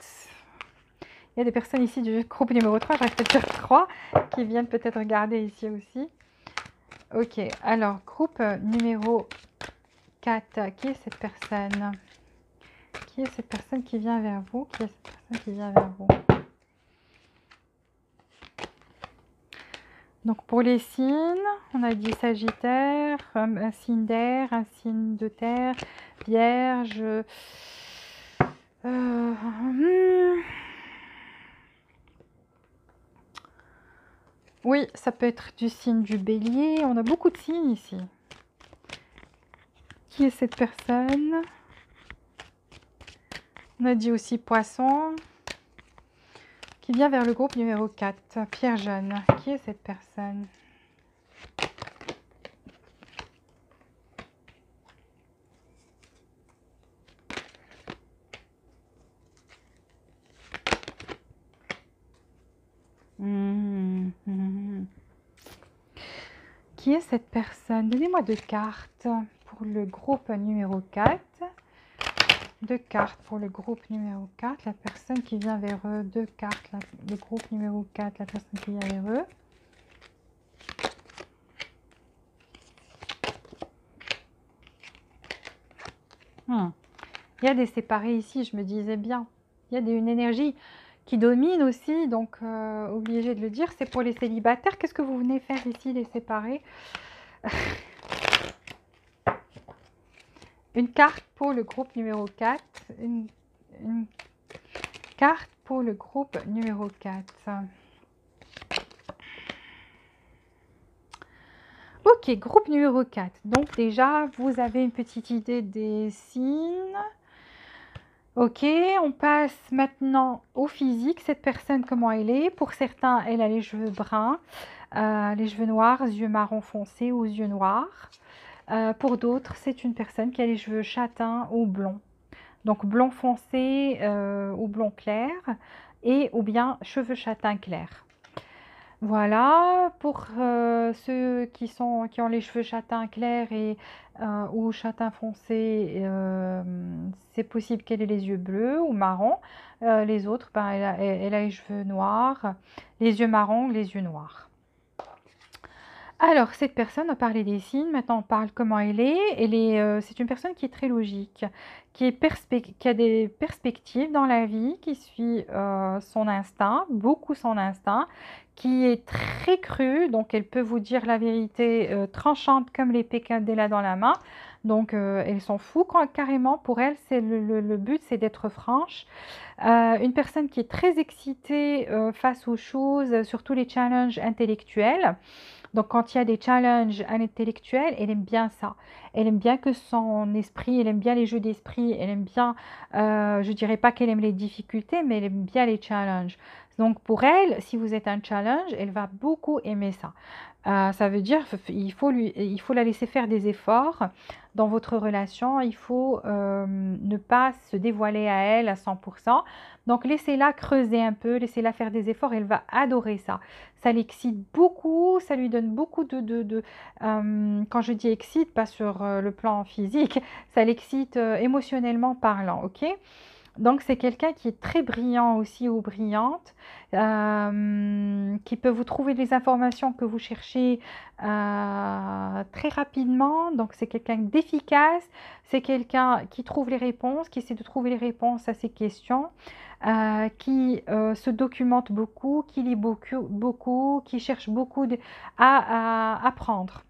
Il y a des personnes ici du groupe numéro 3, j'arrive peut-être dire 3, qui viennent peut-être regarder ici aussi. Ok, alors, groupe numéro 4, qui est cette personne? Qui est cette personne qui vient vers vous? Qui est cette personne qui vient vers vous? Donc, pour les signes, on a dit Sagittaire, un signe d'air, un signe de terre, Vierge. Oui, ça peut être du signe du Bélier. On a beaucoup de signes ici. Qui est cette personne? On a dit aussi Poisson. Qui vient vers le groupe numéro 4. Pierre Jeune. Qui est cette personne? Qui est cette personne? Donnez-moi 2 cartes pour le groupe numéro 4. 2 cartes pour le groupe numéro 4. La personne qui vient vers eux. 2 cartes. Le groupe numéro 4. La personne qui vient vers eux. Il y a des séparés ici, je me disais bien. Il y a une énergie qui domine aussi, donc obligé de le dire. C'est pour les célibataires. Qu'est-ce que vous venez faire ici, les séparés? Une carte pour le groupe numéro 4. Une carte pour le groupe numéro 4. Ok, groupe numéro 4. Donc déjà, vous avez une petite idée des signes. Ok, on passe maintenant au physique. Cette personne, comment elle est? Pour certains, elle a les cheveux bruns, les cheveux noirs, yeux marron foncé ou yeux noirs. Pour d'autres, c'est une personne qui a les cheveux châtains ou blonds. Donc blond foncé ou blond clair et ou bien cheveux châtains clairs. Voilà, pour ceux qui ont les cheveux châtains clairs ou châtain foncé, c'est possible qu'elle ait les yeux bleus ou marrons. Les autres, ben, elle a les cheveux noirs, les yeux marrons, les yeux noirs. Alors, cette personne, a parlé des signes, maintenant on parle comment elle est. C'est une personne qui est très logique, qui a des perspectives dans la vie, qui suit son instinct, beaucoup son instinct, qui est très crue, donc elle peut vous dire la vérité tranchante comme l'épée qu'elle a dans la main. Donc, elle s'en fout carrément. Pour elle, le but, c'est d'être franche. Une personne qui est très excitée face aux choses, surtout les challenges intellectuels. Donc, quand il y a des challenges intellectuels, elle aime bien ça. Elle aime bien que son esprit, elle aime bien les jeux d'esprit, elle aime bien, je dirais pas qu'elle aime les difficultés, mais elle aime bien les challenges. Donc, pour elle, si vous êtes un challenge, elle va beaucoup aimer ça. Ça veut dire il faut la laisser faire des efforts dans votre relation. Il faut ne pas se dévoiler à elle à 100%. Donc, laissez-la creuser un peu, laissez-la faire des efforts. Elle va adorer ça. Ça l'excite beaucoup, ça lui donne beaucoup quand je dis excite, pas sur le plan physique, ça l'excite émotionnellement parlant, ok? Donc, c'est quelqu'un qui est très brillant aussi ou brillante, qui peut vous trouver les informations que vous cherchez très rapidement. Donc, c'est quelqu'un d'efficace, c'est quelqu'un qui trouve les réponses, qui essaie de trouver les réponses à ces questions, qui se documente beaucoup, qui lit beaucoup, qui cherche beaucoup à apprendre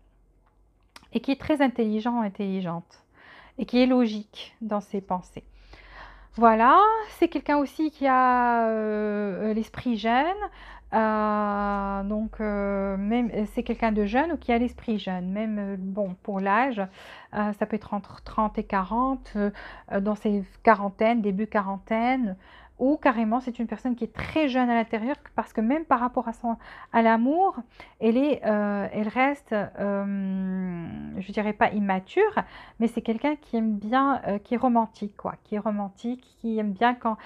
et qui est très intelligent, intelligente et qui est logique dans ses pensées. Voilà, c'est quelqu'un aussi qui a l'esprit jeune, même c'est quelqu'un de jeune ou qui a l'esprit jeune, même bon pour l'âge, ça peut être entre 30 et 40, dans ses quarantaines, début quarantaine, ou carrément c'est une personne qui est très jeune à l'intérieur, parce que même par rapport à l'amour, elle reste, je dirais pas immature, mais c'est quelqu'un qui aime bien, qui est romantique, quoi, qui est romantique, qui aime bien quand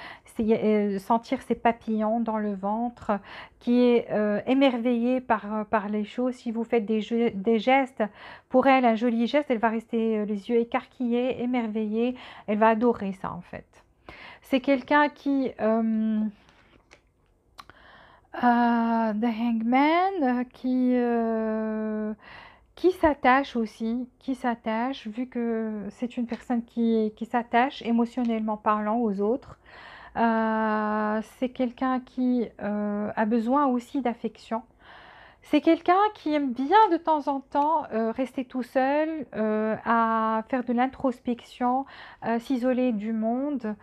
sentir ses papillons dans le ventre, qui est émerveillée par les choses. Si vous faites des gestes, pour elle, un joli geste, elle va rester les yeux écarquillés, émerveillée, elle va adorer ça en fait. C'est quelqu'un qui, The Hangman, qui s'attache aussi, qui s'attache, vu que c'est une personne qui s'attache émotionnellement parlant aux autres. C'est quelqu'un qui a besoin aussi d'affection. C'est quelqu'un qui aime bien de temps en temps rester tout seul, à faire de l'introspection, s'isoler du monde.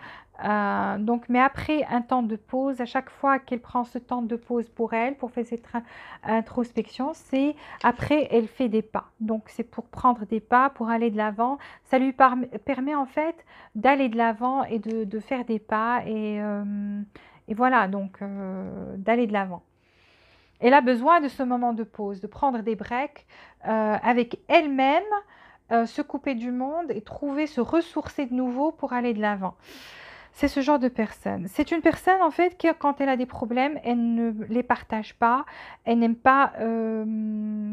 Donc, mais après un temps de pause, à chaque fois qu'elle prend ce temps de pause pour elle, pour faire cette introspection, c'est après elle fait des pas. Donc c'est pour prendre des pas, pour aller de l'avant. Ça lui permet en fait d'aller de l'avant et de faire des pas et voilà, donc d'aller de l'avant. Elle a besoin de ce moment de pause, de prendre des breaks avec elle-même, se couper du monde et trouver, se ressourcer de nouveau pour aller de l'avant. C'est ce genre de personne. C'est une personne en fait qui, quand elle a des problèmes, elle ne les partage pas. Elle n'aime pas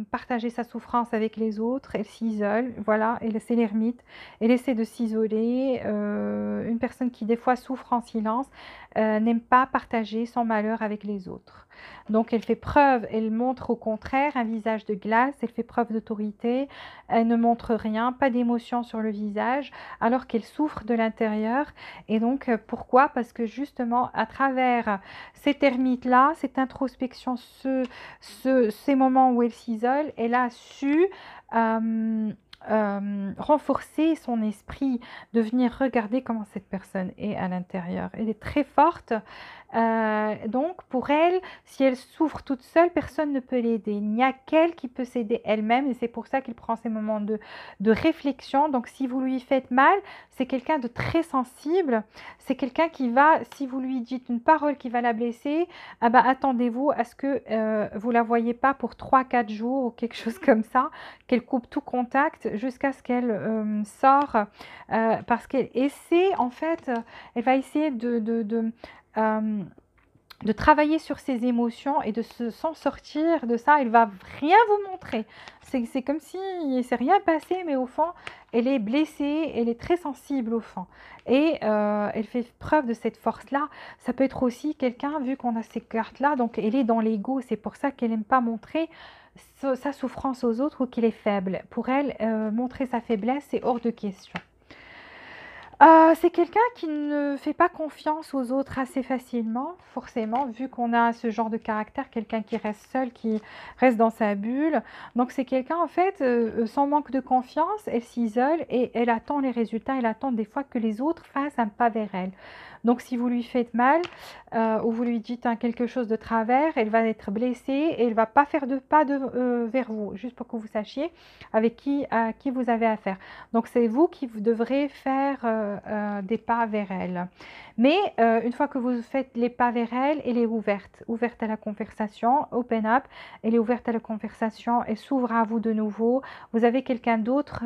partager sa souffrance avec les autres. Elle s'isole. Voilà, c'est l'ermite. Elle essaie de s'isoler. Une personne qui des fois souffre en silence n'aime pas partager son malheur avec les autres. Donc elle fait preuve, elle montre au contraire un visage de glace. Elle fait preuve d'autorité. Elle ne montre rien, pas d'émotion sur le visage, alors qu'elle souffre de l'intérieur. Et donc, pourquoi? Parce que justement, à travers cette ermite-là, cette introspection, ces moments où elle s'isole, elle a su renforcer son esprit, de venir regarder comment cette personne est à l'intérieur. Elle est très forte. Donc, pour elle, si elle souffre toute seule, personne ne peut l'aider. Il n'y a qu'elle qui peut s'aider elle-même et c'est pour ça qu'il prend ces moments de réflexion. Donc, si vous lui faites mal, c'est quelqu'un de très sensible. C'est quelqu'un qui va, si vous lui dites une parole qui va la blesser, ah bah, attendez-vous à ce que vous ne la voyez pas pour 3-4 jours ou quelque chose comme ça, qu'elle coupe tout contact jusqu'à ce qu'elle sort. Parce qu'elle essaie, en fait, elle va essayer de travailler sur ses émotions et de s'en sortir de ça. Elle va rien vous montrer. C'est comme si il ne s'est rien passé, mais au fond, elle est blessée, elle est très sensible au fond. Et elle fait preuve de cette force-là. Ça peut être aussi quelqu'un, vu qu'on a ces cartes-là, donc elle est dans l'ego. C'est pour ça qu'elle n'aime pas montrer sa souffrance aux autres ou qu'elle est faible. Pour elle, montrer sa faiblesse, c'est hors de question. C'est quelqu'un qui ne fait pas confiance aux autres assez facilement, forcément, vu qu'on a ce genre de caractère, quelqu'un qui reste seul, qui reste dans sa bulle. Donc c'est quelqu'un, en fait, sans manque de confiance, elle s'isole et elle attend les résultats, elle attend des fois que les autres fassent un pas vers elle. Donc si vous lui faites mal ou vous lui dites quelque chose de travers, elle va être blessée et elle ne va pas faire de pas vers vous, juste pour que vous sachiez à qui vous avez affaire. Donc c'est vous qui devrez faire des pas vers elle. Mais une fois que vous faites les pas vers elle, elle est ouverte à la conversation, open up, elle est ouverte à la conversation, elle s'ouvre à vous de nouveau. Vous avez quelqu'un d'autre,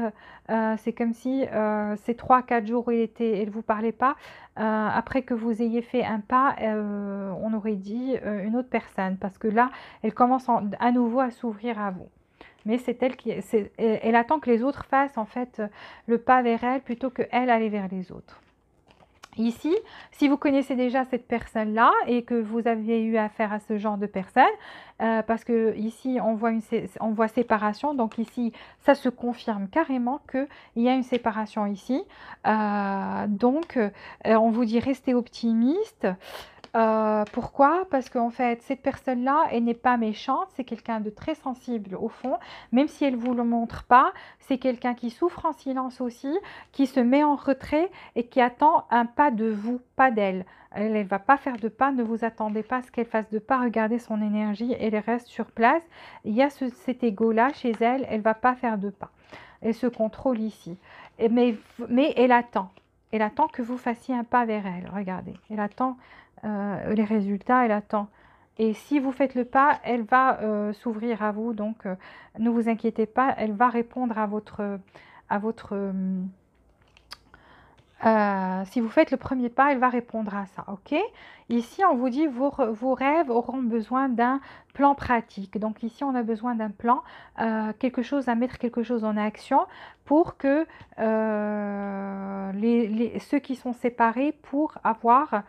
c'est comme si ces 3-4 jours où elle ne vous parlait pas, après que vous ayez fait un pas, on aurait dit une autre personne, parce que là, elle commence à nouveau à s'ouvrir à vous. Mais c'est elle elle attend que les autres fassent en fait le pas vers elle plutôt qu'elle aller vers les autres. Ici, si vous connaissez déjà cette personne-là et que vous avez eu affaire à ce genre de personne, parce que ici on voit séparation, donc ici ça se confirme carrément qu'il y a une séparation ici. Donc on vous dit restez optimiste. Pourquoi? Parce qu'en fait, cette personne-là, elle n'est pas méchante, c'est quelqu'un de très sensible au fond, même si elle ne vous le montre pas, c'est quelqu'un qui souffre en silence aussi, qui se met en retrait et qui attend un pas de vous, pas d'elle. Elle ne va pas faire de pas, ne vous attendez pas à ce qu'elle fasse de pas, regardez son énergie, elle reste sur place. Il y a cet ego-là chez elle, elle ne va pas faire de pas. Elle se contrôle ici. Mais elle attend. Elle attend que vous fassiez un pas vers elle. Regardez, elle attend les résultats, elle attend. Et si vous faites le pas, elle va s'ouvrir à vous. Donc, ne vous inquiétez pas, elle va répondre à votre si vous faites le premier pas, elle va répondre à ça, ok? Ici, on vous dit vos rêves auront besoin d'un plan pratique. Donc ici, on a besoin d'un plan, quelque chose à mettre quelque chose en action pour que ceux qui sont séparés pour avoir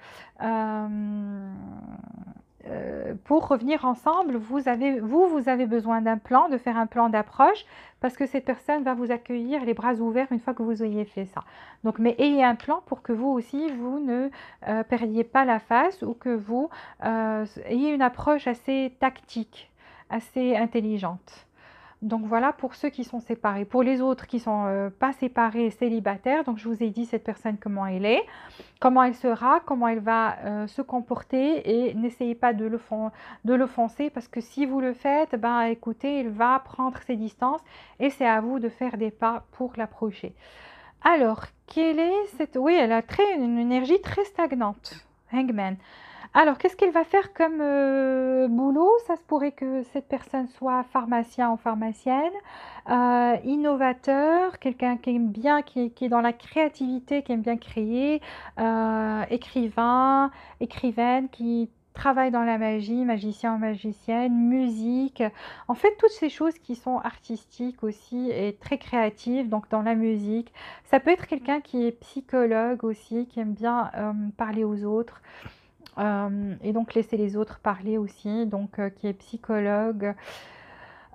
pour revenir ensemble, vous avez besoin d'un plan, de faire un plan d'approche, parce que cette personne va vous accueillir les bras ouverts une fois que vous ayez fait ça. Donc, mais ayez un plan pour que vous aussi, vous ne perdiez pas la face ou que vous ayez une approche assez tactique, assez intelligente. Donc voilà pour ceux qui sont séparés. Pour les autres qui ne sont pas séparés, célibataires, donc je vous ai dit cette personne comment elle est, comment elle sera, comment elle va se comporter et n'essayez pas de l'offenser parce que si vous le faites, ben écoutez, il va prendre ses distances et c'est à vous de faire des pas pour l'approcher. Alors, quelle est cette... Oui, elle a une énergie très stagnante. Hangman. Alors, qu'est-ce qu'elle va faire comme boulot? Ça se pourrait que cette personne soit pharmacien ou pharmacienne, innovateur, quelqu'un qui aime bien, qui est dans la créativité, qui aime bien créer, écrivain, écrivaine, qui travaille dans la magie, magicien ou magicienne, musique. En fait, toutes ces choses qui sont artistiques aussi et très créatives, donc dans la musique. Ça peut être quelqu'un qui est psychologue aussi, qui aime bien parler aux autres. Et donc laisser les autres parler aussi, donc qui est psychologue.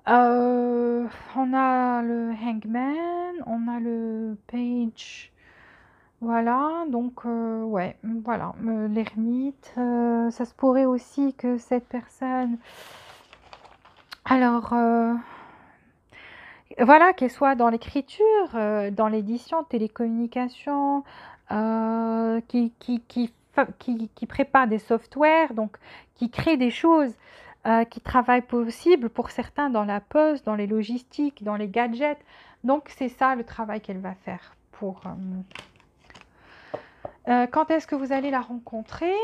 On a le hangman, on a le page, voilà, donc ouais, voilà, l'ermite. Ça se pourrait aussi que cette personne, alors voilà, qu'elle soit dans l'écriture, dans l'édition, télécommunication, qui prépare des softwares, donc qui crée des choses, qui travaille possible pour certains dans la poste, dans les logistiques, dans les gadgets. Donc c'est ça le travail qu'elle va faire pour... quand est-ce que vous allez la rencontrer?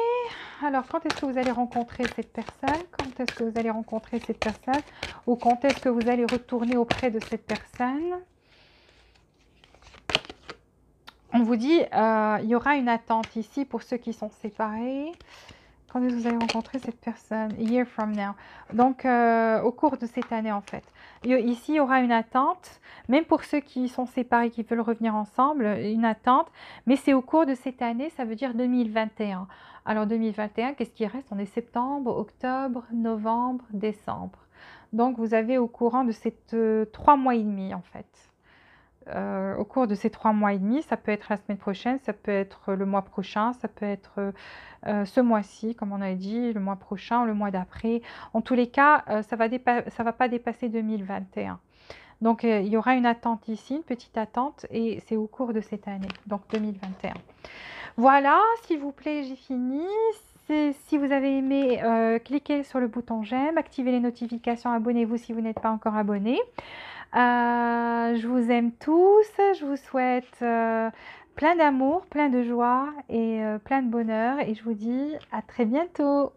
Alors, quand est-ce que vous allez rencontrer cette personne? Quand est-ce que vous allez rencontrer cette personne? Ou quand est-ce que vous allez retourner auprès de cette personne? On vous dit, il y aura une attente ici pour ceux qui sont séparés. Quand est-ce que vous allez rencontrer cette personne? A year from now. Donc, au cours de cette année, en fait. Ici, il y aura une attente, même pour ceux qui sont séparés, qui veulent revenir ensemble, une attente. Mais c'est au cours de cette année, ça veut dire 2021. Alors, 2021, qu'est-ce qui reste? On est septembre, octobre, novembre, décembre. Donc, vous avez au courant de ces 3 mois et demi, en fait. Au cours de ces 3 mois et demi, ça peut être la semaine prochaine, ça peut être le mois prochain, ça peut être ce mois-ci, comme on a dit, le mois prochain, le mois d'après. En tous les cas, ça va pas dépasser 2021. Donc, il y aura une attente ici, une petite attente, et c'est au cours de cette année, donc 2021. Voilà, s'il vous plaît, j'ai fini. Si vous avez aimé, cliquez sur le bouton j'aime, activez les notifications, abonnez-vous si vous n'êtes pas encore abonné. Je vous aime tous, je vous souhaite plein d'amour, plein de joie et plein de bonheur et je vous dis à très bientôt.